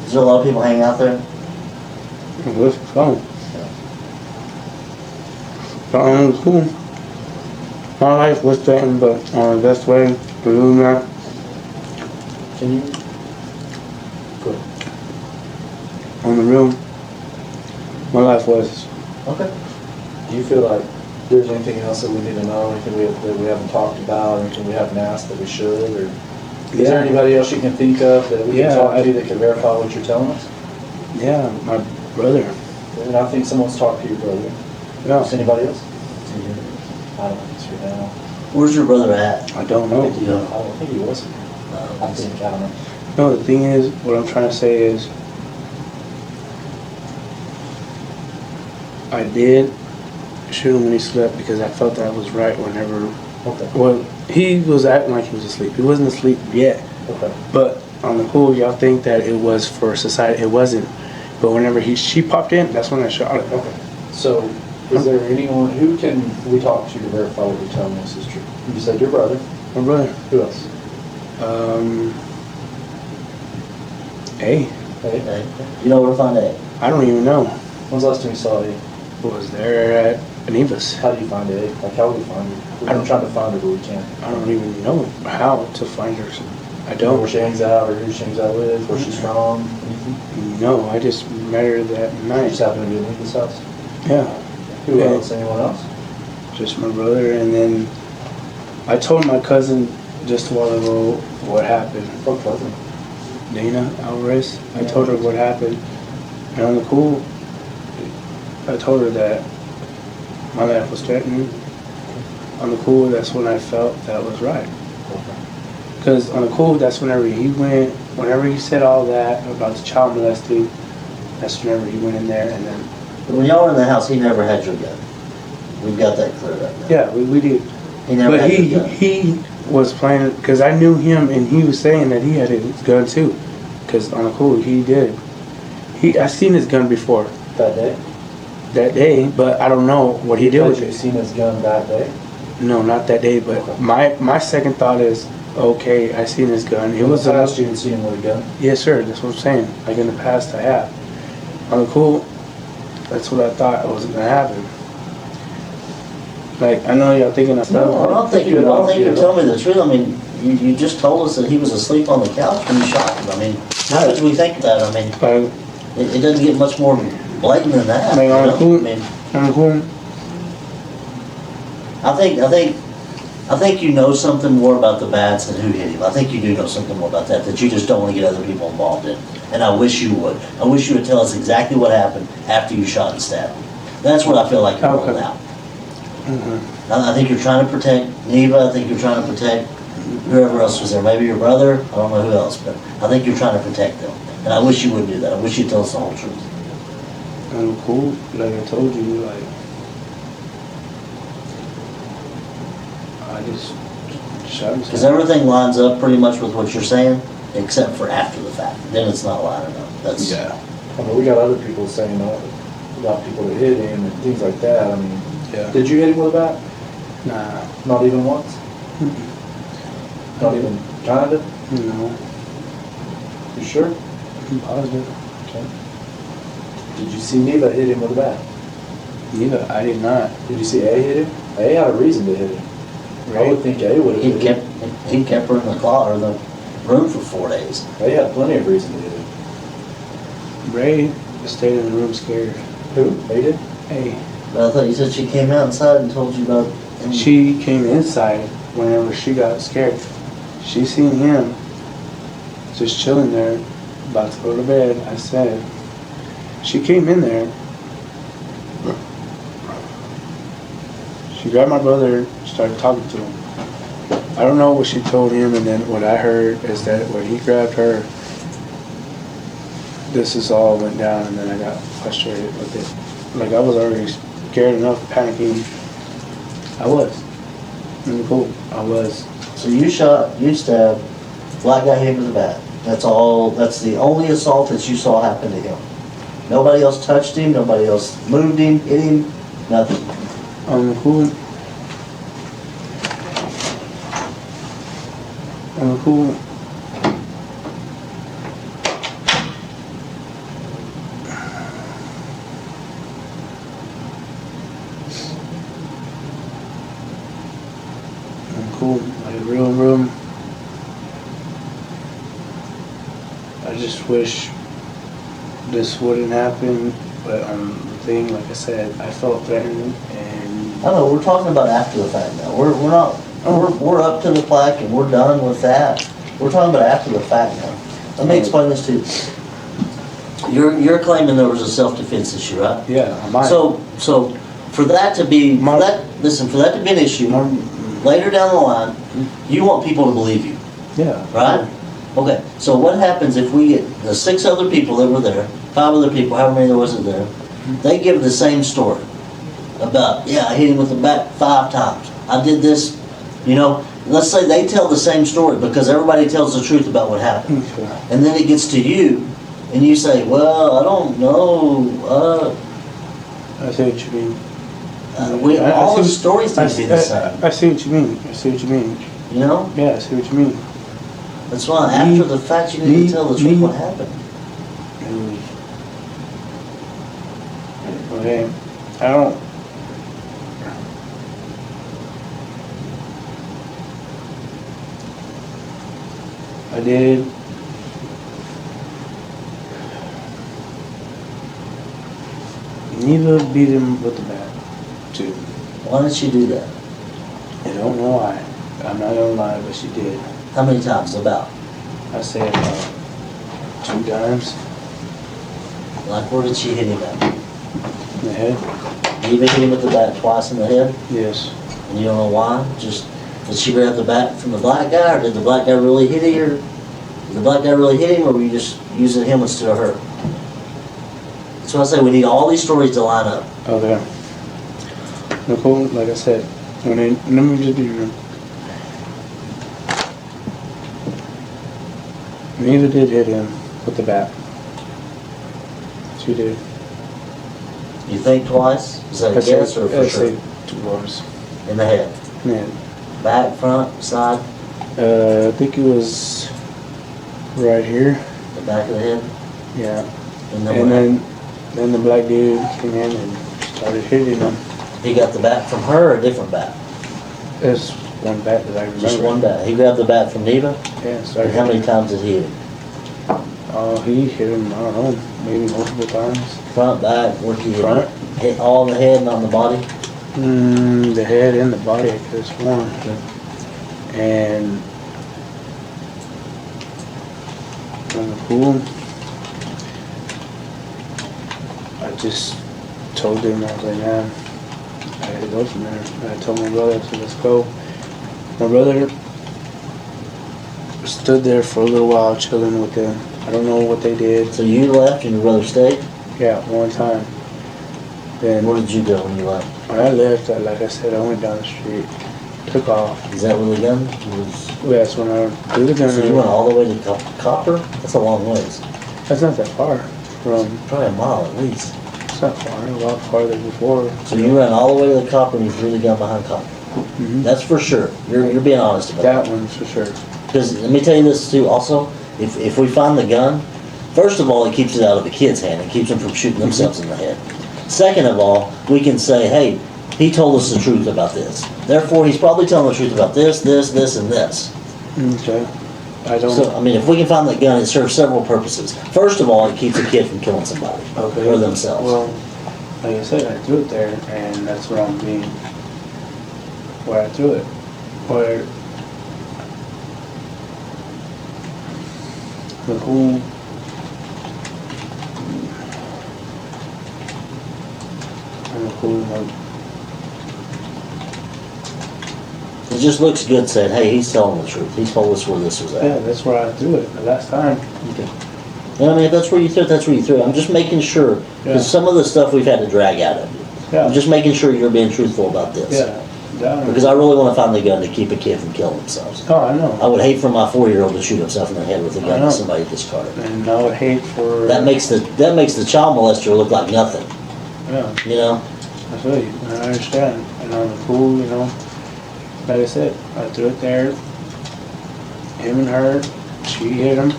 Is there a lot of people hanging out there? it was fun. But it was cool. My life was threatened, but the best way to do that, Can you? Good. on the real, my life was. Okay. Do you feel like there's anything else that we need to know, anything that we haven't talked about, anything we haven't asked that we should, or is there anybody else you can think of that we Yeah, can talk to that can verify what you're telling us? Yeah, my brother. And I think someone's talked to your brother. Yeah. Is anybody else? I don't think so now. Where's your brother at? I don't know. I don't think he was. I think, I don't know. No, the thing is, what I'm trying to say is, I did shoot him when he slept because I felt that was right whenever, Okay. well, he was acting like he was asleep. He wasn't asleep yet. Okay. But on the cool, y'all think that it was for society. It wasn't. But whenever she popped in, that's when I shot it. Okay. So, is there anyone, who can we talk to verify what you're telling us is true? You said your brother. My brother. Who else? Hey, Okay. You know where to find A? I don't even know. When's the last time you saw A? Was there at Anivas? How do you find A? Like, how would we find her? We've been trying to find her, but we can't. I don't even know how to find her. I Don't know where don't. she hangs out, or who she hangs out with, where she's from, anything? No, I just met her that You night. just happen to be in this house? Yeah, Who Yeah. else? Anyone else? just my brother. And then I told my cousin just a while ago what happened. What cousin? Dana Alvarez. I told her what happened. And on the cool, I told her that my life was threatened. On the cool, that's when I felt that was right. Because on the cool, that's whenever he went whenever he said all that about the child molesting, that's whenever he went in there and then, But when y'all were in the house, he never had your gun. We've got that cleared up now. yeah, we did. He never But had your gun. he was playing, because I knew him and he was saying that he had his gun too. Because on the cool, he did. I seen his gun before That day? that day, but I don't know what he did Had with you it. seen his gun that day? No, not that day, but my second thought is, okay, I seen his gun. It In was the a, past, you had seen him with a gun? yes sir, that's what I'm saying. Like in the past I have. On the cool, that's what I thought was gonna happen. Like, I know y'all thinking of No, I don't think you're telling me the truth. I mean, you just told us that he was asleep on the couch when you shot him. I mean, how did we think that? I mean, Like, it doesn't get much more blatant than that. Like, you on know? the cool- I mean, on the cool, I think you know something more about the bats than who hit him. I think you do know something more about that you just don't want to get other people involved in. And I wish you would. I wish you would tell us exactly what happened after you shot and stabbed him. That's what I feel like you're Okay. rolling out. I think you're trying to protect Neva. I think you're trying to protect whoever else was there. Maybe your brother. I don't know who else, but I think you're trying to protect them. And I wish you would do that. I wish you'd tell us the whole truth. on the cool, like I told you, like, I just shot him. Because everything lines up pretty much with what you're saying, except for after the fact. Then it's not lining up. That's Yeah. I mean, we got other people saying about people that hit him and things like that. I mean, Yeah. did you hit him with a bat? Nah. Not even once? Not even kinda? No. You sure? I'm positive. Okay. Did you see Neva hit him with a bat? Neither. I did not. Did you see A hit him? A had a reason to hit him. I would think A would have he hit him. kept her in the closet or the room for 4 days. A had plenty of reason to hit him. Ray stayed in the room scared. Who? A did? Hey, But I thought you said she came outside and told you about. she came inside whenever she got scared. She seen him just chilling there, about to go to bed. I said, she came in there. She grabbed my brother, started talking to him. I don't know what she told him, and then what I heard is that when he grabbed her, this is all went down, and then I got frustrated with it. Like, I was already scared enough, panicking. I was. In the pool. I was. So you shot, you stabbed, black guy hit him with a bat. That's all. That's the only assault that you saw happen to him. Nobody else touched him. Nobody else moved him, hit him, nothing. Cool. Cool. Cool. Like real. I just wish this wouldn't happen, but the thing, like I said, I felt threatened, and I don't know. We're talking about after the fact now. We're not. We're up to the plaque and we're done with that. We're talking about after the fact now. Let me explain this to you. You're claiming there was a self-defense issue, right? yeah, I might. So for that to be for that to be an issue later down the line, you want people to believe you, yeah, right? Okay. So what happens if we get the 6 other people that were there, 5 other people, however many there was there, they give the same story about, yeah, I hit him with the bat 5 times. I did this, you know. Let's say they tell the same story because everybody tells the truth about what happened. Okay. And then it gets to you, and you say, well, I don't know. I see what you mean. All the stories need to be the same. I see what you mean. I see what you mean. You know? Yeah, I see what you mean. That's why after the fact, you need to tell the truth what happened. Okay, I don't. I did. Neva beat him with the bat, too. Why did she do that? I don't know why. I'm not gonna lie, but she did. How many times? About? I say about 2 times Like, where did she hit him at? in the head. You even hit him with the bat twice in the head? Yes. And you don't know why? Just, did she grab the bat from the black guy, or did the black guy really hit her? Did the black guy really hit him, or were you just using him instead of her? That's why I say we need all these stories to line up. Okay. Nicole, like I said, let me just be real. Neva did hit him with the bat. She did. You think twice? Is that a guess or for I'd sure? say 2 bars. In the head? Yeah. Back, front, side? I think it was right here. The back of the head? Yeah. And And then the black dude came in and started hitting him. he got the bat from her or a different bat? There's one bat that I remember. Just one bat. He grabbed the bat from Neva? Yeah, And started how many hitting him. times did he hit him? Oh, he hit him, I don't know, maybe multiple times. Front, back, where did he hit him? Front. Hit all in the head, not in the body? The head and the body, I could have sworn. And in the pool, I just told him, I was like, man, I had to go from there. And I told my brother, I said, let's go. My brother stood there for a little while chilling with them. I don't know what they did. So you left and your brother stayed? Yeah, one time. Then Where did you go when you left? when I left, like I said, I went down the street, took off. Is that where the gun was? That's when I threw the gun. So you went all the way to Copper? That's a long ways. That's not that far from. Probably a mile at least. It's not far. A lot farther before. So you ran all the way to the Copper and you threw the gun behind Copper? Mhm. That's for sure. You're being honest about That that. one's for sure. Because let me tell you this too also, if we find the gun, first of all, it keeps it out of the kid's hand. It keeps them from shooting themselves in the head. Second of all, we can say, hey, he told us the truth about this. Therefore, he's probably telling the truth about this, this, this, and this. Okay. I don't. So, I mean, if we can find that gun, it serves several purposes. First of all, it keeps a kid from killing somebody. Okay. Or themselves. Well, like I said, I threw it there, and that's what I'm being. Where I threw it. Where. The whole. And the whole, like, It just looks good saying, hey, he's telling the truth. He told us where this was yeah, at. that's where I threw it the last time. Okay. And I mean, if that's where you threw it, that's where you threw it. I'm just making sure, Yeah. because some of the stuff we've had to drag out of you. Yeah. I'm just making sure you're being truthful about this. Yeah. That one. Because I really want to find the gun to keep a kid from killing themselves. Oh, I know. I would hate for my 4-year-old to shoot himself in the head with a I gun know. that somebody discarded. And I would hate for. That makes the child molester look like nothing, Yeah, you know? I feel you. And I understand. And on the pool, you know, like I said, I threw it there. Him and her, she hit him.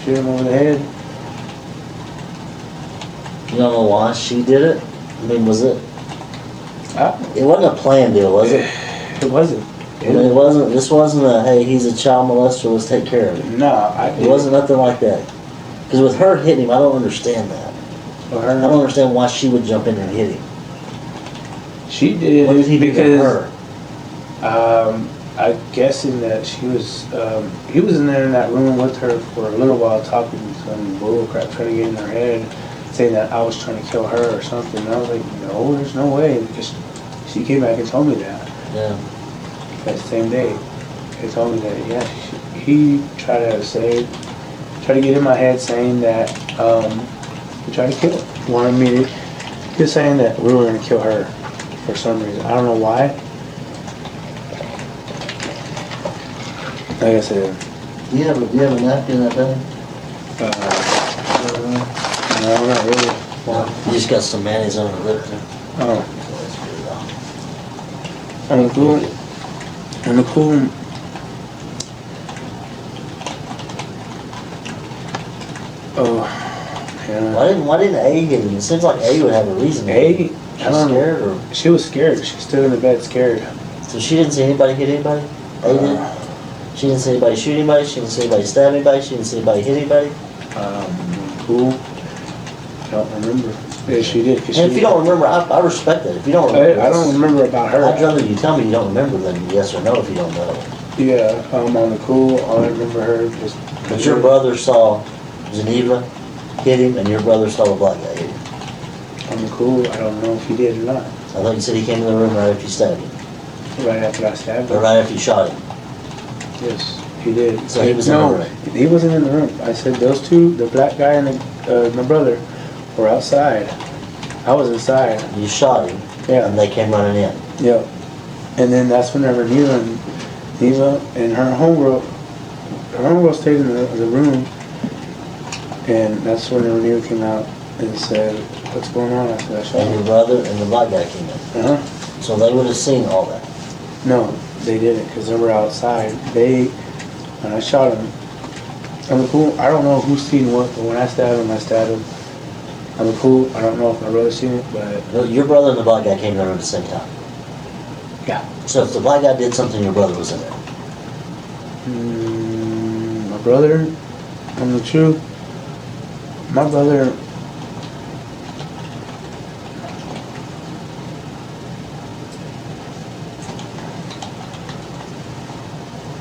She hit him over the head. You don't know why she did it? I mean, was it? Ah, It wasn't a planned deal, was it? it wasn't. I mean, it wasn't. This wasn't a hey, he's a child molester. Let's take care of him. Nah, I It did. wasn't nothing like that. Because with her hitting him, I don't understand that. For I don't her. understand why she would jump in and hit him. She did What did he do to because her? I'm guessing that he was in there in that room with her for a little while talking some bull crap, trying to get in her head, saying that I was trying to kill her or something. And I was like, no, there's no way. Because she came back and told me that Yeah. same day. They told me that, yeah, he tried to get in my head saying that he tried to kill her. Wanted me to, he was saying that we were going to kill her for some reason. I don't know why. Like I said, Do you have a napkin in that thing? no, not really. No. You just got some mayonnaise on the lip. Oh, and the cool, oh, yeah. Why didn't A hit him? It seems like A would have a reason. A, She's I don't know. scared, or She was scared. She stood in the bed scared. so she didn't see anybody hit anybody. A did. She didn't see anybody shoot anybody. She didn't see anybody stab anybody. She didn't see anybody hit anybody. Cool. Don't remember. Yeah, she did. 'Cause And if she- you don't remember, I respect that. If you don't remember, I don't remember about her. I'd rather you tell me you don't remember than yes or no if you don't know. Yeah, on the cool, all I remember her just. But your brother saw Geneva hit him, and your brother saw the black guy hit him. On the cool, I don't know if he did or not. I thought you said he came in the room right after you stabbed him, Right after I stabbed or her. right after you shot him. Yes, He did. So he was in the room. He wasn't in the room. I said those two, the black guy and my brother, were outside. I was inside. You shot him, Yeah. and they came running in. Yeah. And then that's whenever Neva and her homegirl stayed in the room. And that's whenever Neva came out and said, "What's going on?" I said, "I shot And your him." brother and the black guy came in. Uh-huh. So they would have seen all that. No, they didn't, because they were outside. When I shot him, I'm a cool. I don't know who's seen what, but when I stabbed him, I'm a cool. I don't know if my brother's seen it, but No, your brother and the black guy came in at the same time. yeah. So if the black guy did something, your brother was in there. My brother, I'm the truth.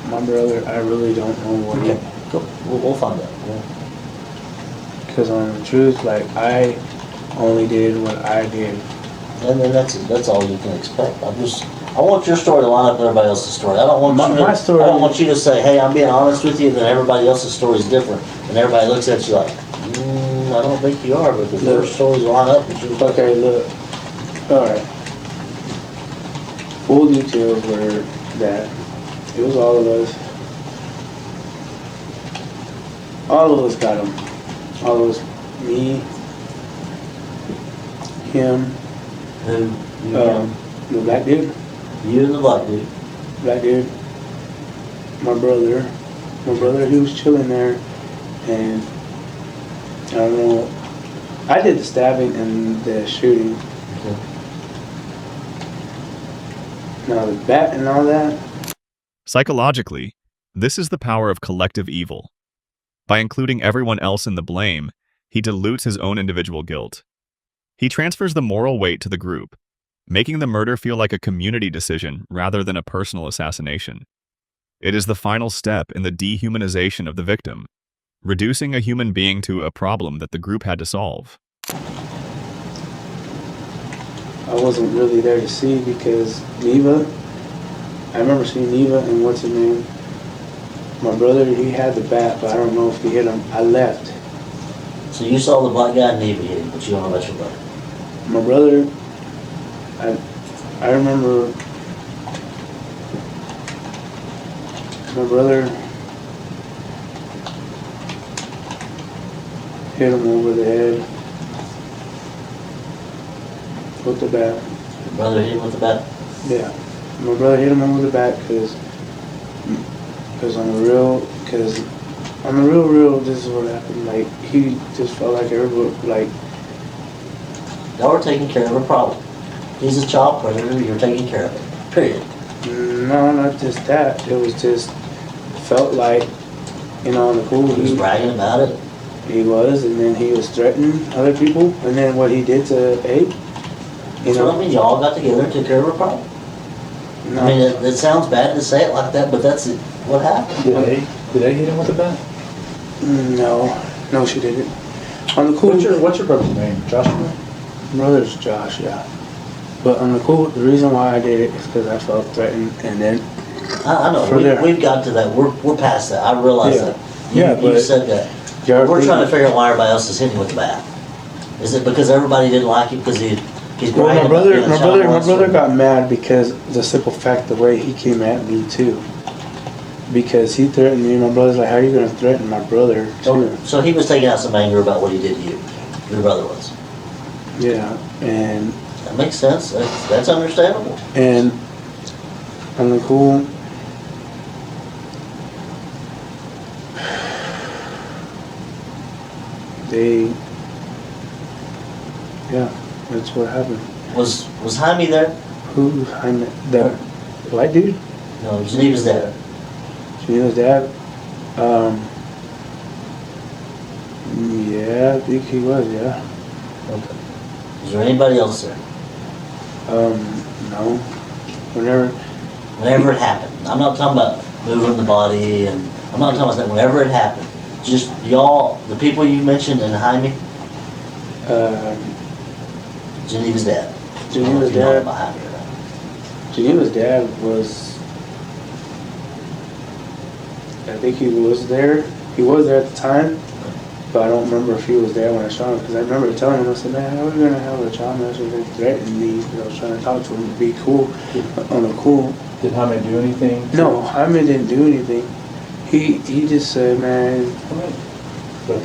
My brother. I really don't know what Okay, cool. We'll find out. Yeah. because on the truth, like I only did what I did. And then that's all you can expect. I want your story to line up with everybody else's story. I don't want My story- I don't want you to say, "Hey, I'm being honest with you," and then everybody else's story is different, and everybody looks at you like, "I don't think you are," because their stories line up with yours. Okay, look. Alright. Full details were that it was all of us. All of us got him. All of us. Me. Him. Who? The black dude. You and the black dude. Black dude. My brother. He was chilling there. And I don't know. I did the stabbing and the shooting. Okay. Now the bat and all that. Psychologically, this is the power of collective evil. By including everyone else in the blame, he dilutes his own individual guilt. He transfers the moral weight to the group, making the murder feel like a community decision rather than a personal assassination. It is the final step in the dehumanization of the victim, reducing a human being to a problem that the group had to solve. I wasn't really there to see because Neva, I remember seeing Neva and what's her name? My brother, he had the bat, but I don't know if he hit him. I left. So you saw the black guy and Navy hit him, but you don't know about your brother. My brother, I remember my brother hit him over the head with the bat. Your brother hit him with the bat? Yeah, my brother hit him over the back because on the real, this is what happened. Like he just felt like everybody, like Y'all were taking care of a problem. He's a child predator, you're taking care of it. Period. no, not just that. It was just felt like, on the cool. He was bragging about it. He was, and then he was threatening other people, and then what he did to Abe. That's what I mean, y'all got together and took care of a problem. No, I mean, it sounds bad to say it like that, but that's what happened. Did they hit him with a bat? no, she didn't. On the cool, What's your brother's name? Joshua? brother's Josh, yeah. But on the cool, the reason why I did it is because I felt threatened, and then I know, we've got to that, we're past that, I realize Yeah. that. Yeah, You but- said that. Jared, We're trying to figure out why everybody else is hitting with the bat. Is it because everybody didn't like him because he's Well, bragging my about being a brother, child my brother molester? got mad because the simple fact the way he came at me too. Because he threatened me. My brother's like, "How are you gonna threaten my brother too?" So he was taking out some anger about what he did to you. Your brother was. Yeah, and That makes sense. That's understandable. on the cool. Yeah, that's what happened. Was Jaime there? Who? I'm the white dude. No, Geneva's dad. Gina's dad. Yeah, I think he was. Yeah. Okay. Is there anybody else there? No. Whenever. Whenever it happened. I'm not talking about moving the body, and I'm not talking about that. Whenever it happened, just y'all, the people you mentioned and Jaime, Geneva's dad. Geneva's I don't know if you know dad. about Jaime or not. Geneva's dad was. I think he was there. He was there at the time, but I don't remember if he was there when I shot him. Because I remember telling him, I said, man, how are we gonna have a child molester that threatened me? Because I was trying to talk to him to be cool, on a cool. Did Jaime do anything? No, Jaime didn't do anything. He just said, man, But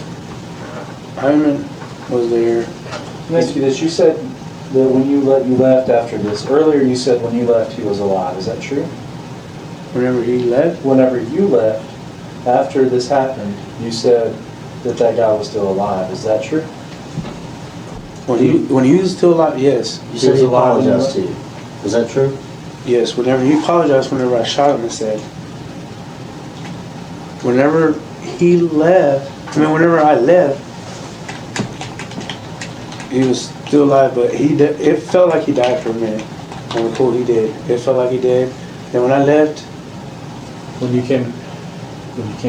Hyman was there. let me ask you this, you said that when you left after this, earlier you said when you left he was alive, is that true? Whenever he left, Whenever you left, after this happened, you said that guy was still alive, is that true? when he was still alive, yes. You said was he alive when you apologized to you. Is that true? Yes, whenever he apologized, whenever I shot him, I said, whenever he left, whenever I left, he was still alive, but it felt like he died for a minute. On the pool, he did. It felt like he did. And when I left, When you came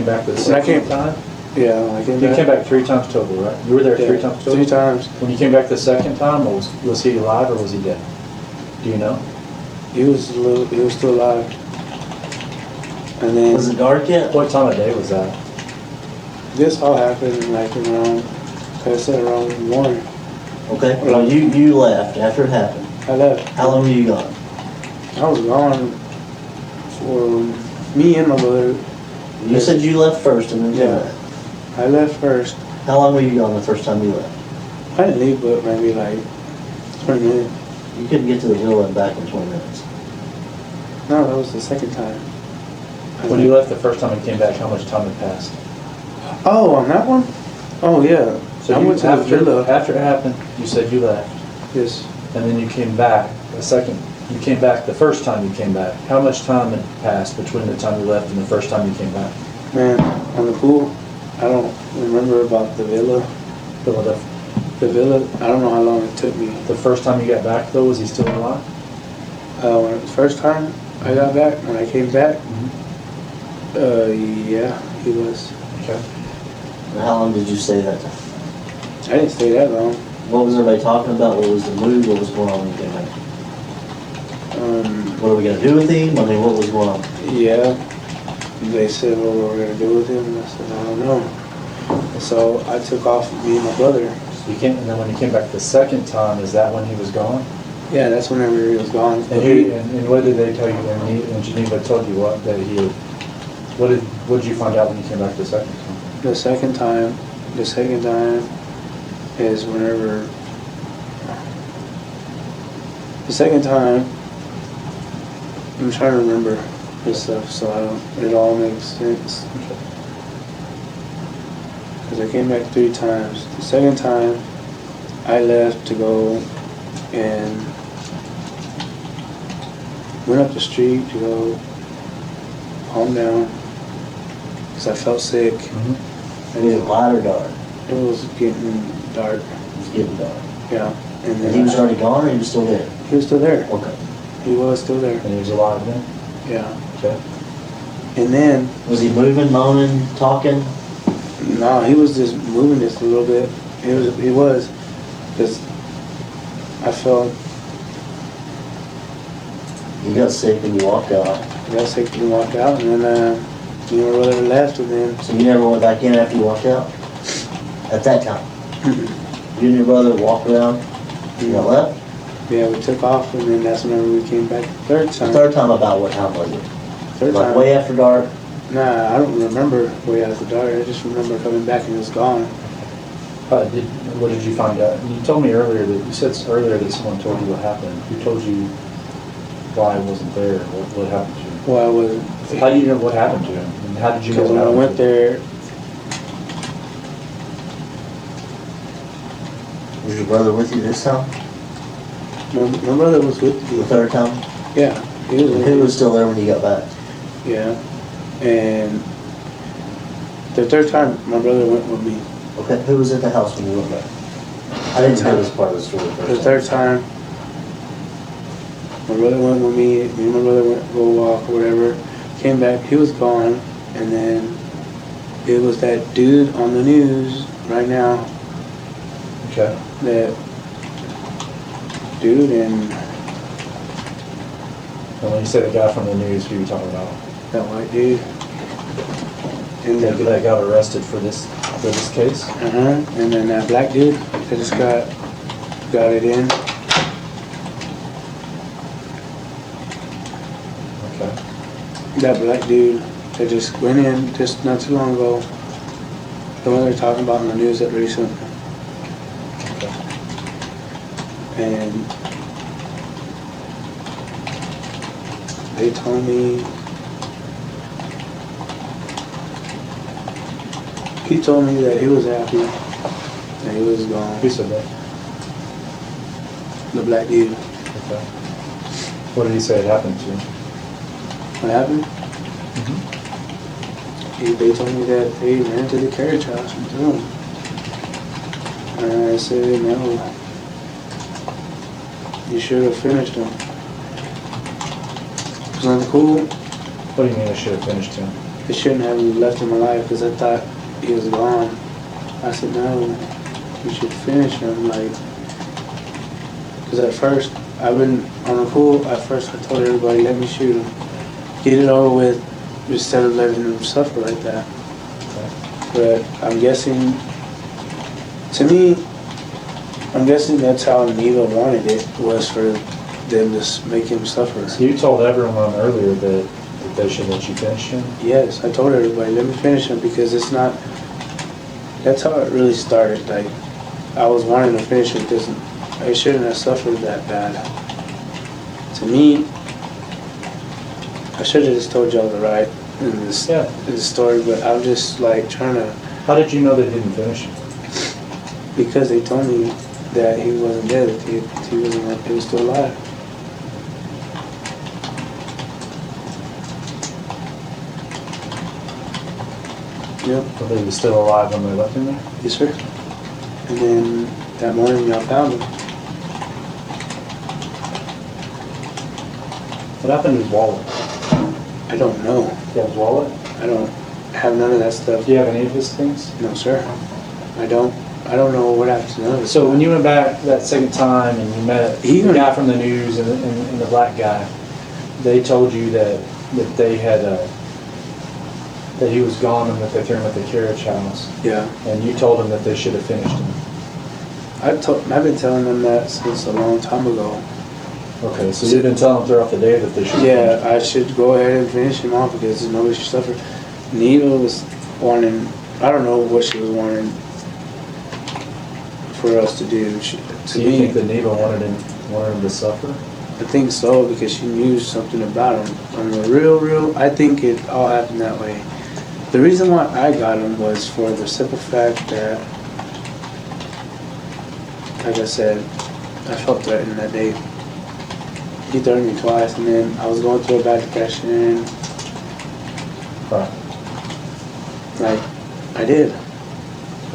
back the When I came- second time? yeah, when I came You back. came back 3 times total, right? You were there yeah, 3 times total? 3 times. When you came back the second time, was he alive or was he dead? Do you know? He was still alive. And then Was it dark yet? What time of day was that? this all happened like around, like I said, around 1. Okay, well, you left after it happened. I left. How long were you gone? I was gone for me and my brother. You said you left first and then you Yeah. left. I left first. How long were you gone the first time you left? I didn't leave, but maybe like 20 minutes. You couldn't get to the villa and back in 20 minutes. No, that was the second time. When you left the first time and came back, how much time had passed? Oh, on that one? Oh, yeah. So I you- went to the after villa. it happened, you said you left, Yes. and then you came back you came back the first time you came back. How much time had passed between the time you left and the first time you came back? Man, on the pool, I don't remember about the villa. The The villa, I don't know how long it took me. the first time you got back though, was he still alive? When the first time I got back, when I came back, yeah, he was. Okay. And how long did you stay that time? I didn't stay that long. What was everybody talking about? What was the mood? What was going on when you came back? What are we gonna do with him? I mean, what was going on? Yeah, they said what we were gonna do with him, and I said, I don't know. So I took off with me and my brother. So you came, and then when you came back the second time, is that when he was gone? Yeah, that's whenever he was gone. And what did they tell you, and Geneva told you what, that he had, what did you find out when you came back the second time? The second time is whenever, the second time, I'm trying to remember this stuff so it all makes sense. Because I came back 3 times. The second time, I left to go and went up the street to go calm down because I felt sick. Was it light or dark? It was getting dark. It was getting dark. Yeah. And And then he was already gone or he was still there? he was still there. Okay. He was still there. And he was alive then? Yeah. Okay. And then, Was he moving, moaning, talking? no, he was just moving just a little bit. He was, because I felt, You got sick and you walked out. I got sick and walked out, and then, me and my brother left, and then, So you never went back in after you walked out? At that time? You and your brother walked around, you got left? yeah, we took off, and then that's whenever we came back the third The time. third time about what time was it? Third Like time. way after dark? Nah, I don't remember way after dark. I just remember coming back and it was gone. What did you find out? You told me earlier you said earlier that someone told you what happened. Who told you why he wasn't there? What happened to him? Well, I wasn't. How do you know what happened to him? And how did you know Because what when I happened went to him? there, Was your brother with you this time? my brother was with The me. third time? Yeah, he was with Who me. was still there when you got back? Yeah, and the third time, my brother went with me. Okay, who was at the house when you went back? I didn't hear this part of the story The first. third time, my brother went with me. Me and my brother went to go walk or whatever. Came back, he was gone, and then it was that dude on the news right now. Okay. That dude and And when you say the guy from the news, who are you talking about? that white dude. And That got arrested for this case? and then that black dude that just got it in. Okay. That black dude that just went in just not too long ago. The one they're talking about in the news that recently. Okay. And they told me, he told me that he was happy that he was gone. Who said that? The black dude. Okay. What did he say had happened to you? What happened? They told me that they ran to the carriage house and killed him. And I said, no, you should have finished him. Wasn't that cool? What do you mean I should have finished him? They shouldn't have left him alive because I thought he was gone. I said, no, you should finish him. Like, because at first, I've been on the pool. At first, I told everybody, let me shoot him. Get it over with instead of letting him suffer like that. But I'm guessing, to me, I'm guessing that's how Neva wanted it, was for them to make him suffer. So you told everyone earlier that they should let you finish him? Yes, I told everybody, let me finish him because it's not, that's how it really started. Like, I was wanting to finish it because I shouldn't have suffered that bad. To me, I should have just told y'all the right in this story, but I'm just like trying to. How did you know they didn't finish him? Because they told me that he wasn't dead, that he was still alive. Yep. So he was still alive when they left him there? Yes, sir. And then that morning y'all found him. What happened to his wallet? I don't know. Do you have his wallet? I don't have none of that stuff. Do you have any of his things? No, sir. I don't know what happened to none of it. So when you went back that second time and you met the guy from the news and the black guy, they told you that they had that he was gone and that they threw him at the carriage house. Yeah. And you told them that they should have finished him. I've been telling them that since a long time ago. Okay, so you've been telling them throughout the day that they should. Yeah, I should go ahead and finish him off because nobody should suffer. Neva was wanting, I don't know what she was wanting for us to do. So you think that Neva wanted him to suffer? I think so because she knew something about him. I mean, real, I think it all happened that way. The reason why I got him was for the simple fact that, like I said, I felt threatened that day. He threatened me twice, and then I was going through a bad depression. Right. Like, I did.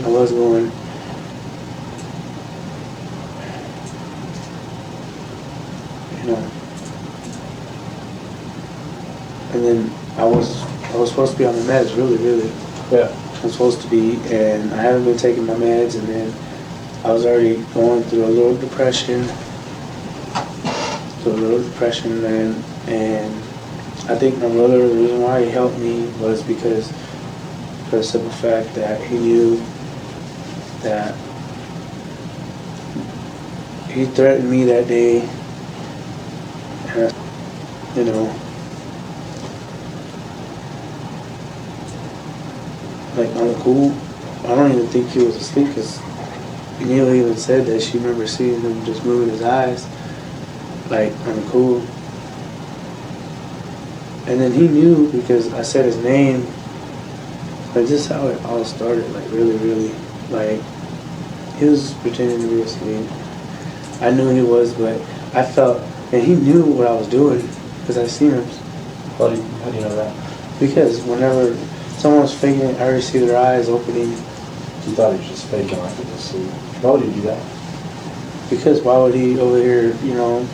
I was going. You know. And then I was supposed to be on the meds, really. Yeah. I'm supposed to be, and I haven't been taking my meds, and then I was already going through a little depression. And I think my brother, the reason why he helped me was because for the simple fact that he knew that he threatened me that day, and you know, like on the cool, I don't even think he was asleep because Neil even said that she remember seeing him just moving his eyes, like on the cool. And then he knew because I said his name. But this is how it all started, like really, like he was pretending to be asleep. I knew he was, but I felt, and he knew what I was doing because I seen him. How do you know that? Because whenever someone was faking it, I already see their eyes opening. You thought he was just faking like he was asleep. Why would he do that? Because why would he over here, you know,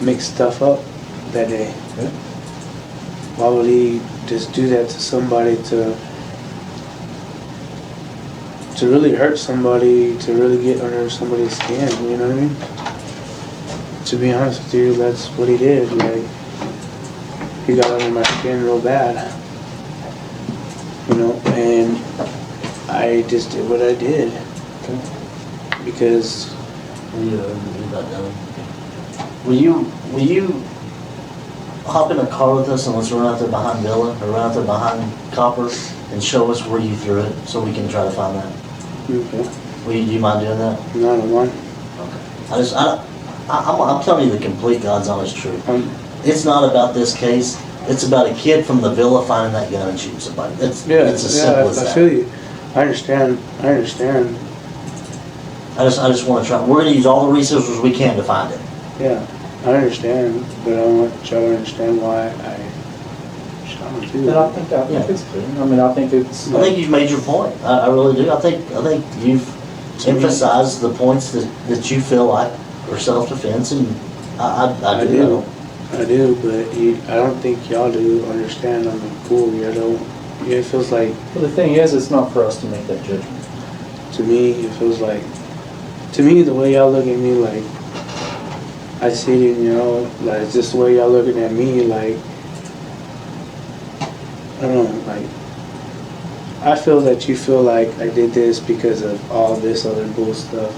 mix stuff up that day? Yeah. Why would he just do that to somebody to really hurt somebody, to really get under somebody's skin, you know what I mean? To be honest with you, that's what he did. Like, he got under my skin real bad. you know, and I just did what I did because You're not done. Will you hop in a car with us and let's run out there behind Villa or run out there behind Copper and show us where you threw it so we can try to find that? okay, Do you mind doing that? 911. Okay. I'm telling you the complete God's honest truth. It's not about this case. It's about a kid from the Villa finding that gun and shooting somebody. It's as simple as that. I feel you. I understand. I just want to try. We're going to use all the resources we can to find it. Yeah, I understand, but I want y'all to understand why I shot him too. And I think it's clear. I mean, I think it's. I think you've made your point. I really do. I think you've emphasized the points that you feel like are self-defense, and I do. I do, but I don't think y'all do understand I'm cool. You don't. It feels like, Well, the thing is, it's not for us to make that judgment. to me, it feels like, to me, the way y'all look at me, like, I see it, you know, like, just the way y'all looking at me, like, I don't know, like, I feel that you feel like I did this because of all this other bull stuff.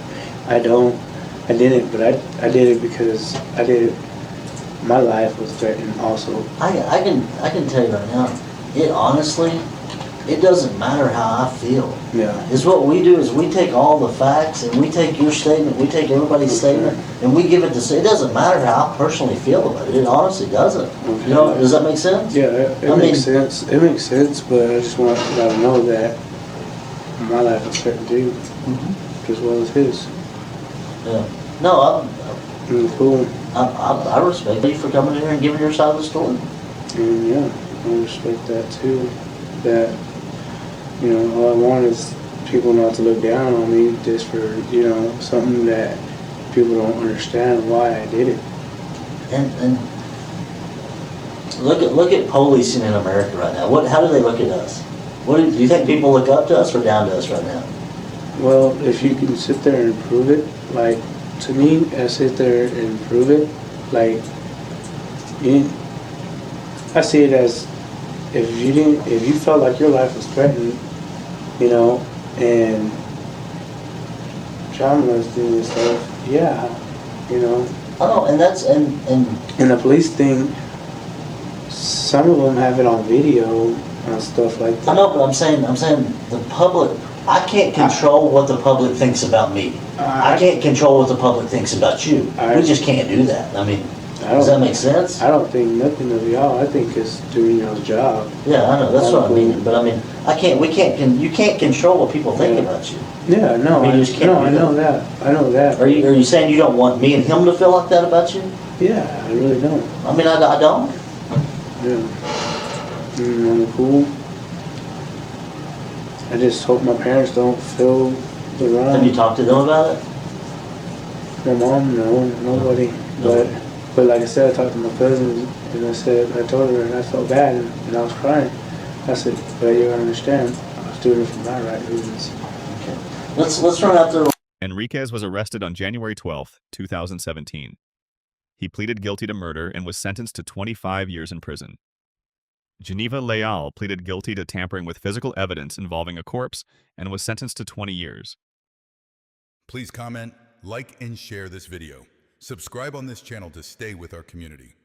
I don't. I didn't, but I did it because I did it. My life was threatened also. I can tell you right now. It honestly, it doesn't matter how I feel. Yeah. Is what we do is we take all the facts and we take your statement, we take everybody's statement, and we give it to. It doesn't matter how I personally feel about it. It honestly doesn't. Okay. You know, does that make sense? Yeah, it makes sense. It makes sense, but I just want y'all to know that my life is threatened too, as well as his. Yeah. No, Cool. I respect you for coming in here and giving your side of the story. And yeah, I respect that too. That, you know, all I want is people not to look down on me just for, you know, something that people don't understand why I did it. And look at policing in America right now. How do they look at us? Do you think people look up to us or down to us right now? Well, if you can sit there and prove it, like, to me, I sit there and prove it, like, I see it as, if you felt like your life was threatened, you know, and John was doing this stuff, yeah, you know. Oh, and that's, and the police thing, some of them have it on video and stuff like that. I know, but I'm saying the public, I can't control what the public thinks about me. I can't control what the public thinks about you. We just can't do that. I mean, does that make sense? I don't think nothing of y'all. I think it's doing y'all's job. Yeah, I know. That's what I mean. But I mean, you can't control what people think about you. Yeah, no, I mean, you just can't I know that. I know that. Are you saying you don't want me and him to feel like that about you? Yeah, I really don't. I mean, I don't. Yeah. I'm cool. I just hope my parents don't feel the wrong. Have you talked to them about it? My mom, no, nobody. No. But like I said, I talked to my cousins, and I told her, and I felt bad, and I was crying. I said, but you gotta understand, I was doing it for my right reasons. Okay. Let's run out there. Enriquez was arrested on January 12, 2017. He pleaded guilty to murder and was sentenced to 25 years in prison. Geneva Leal pleaded guilty to tampering with physical evidence involving a corpse and was sentenced to 20 years. Please comment, like, and share this video. Subscribe on this channel to stay with our community.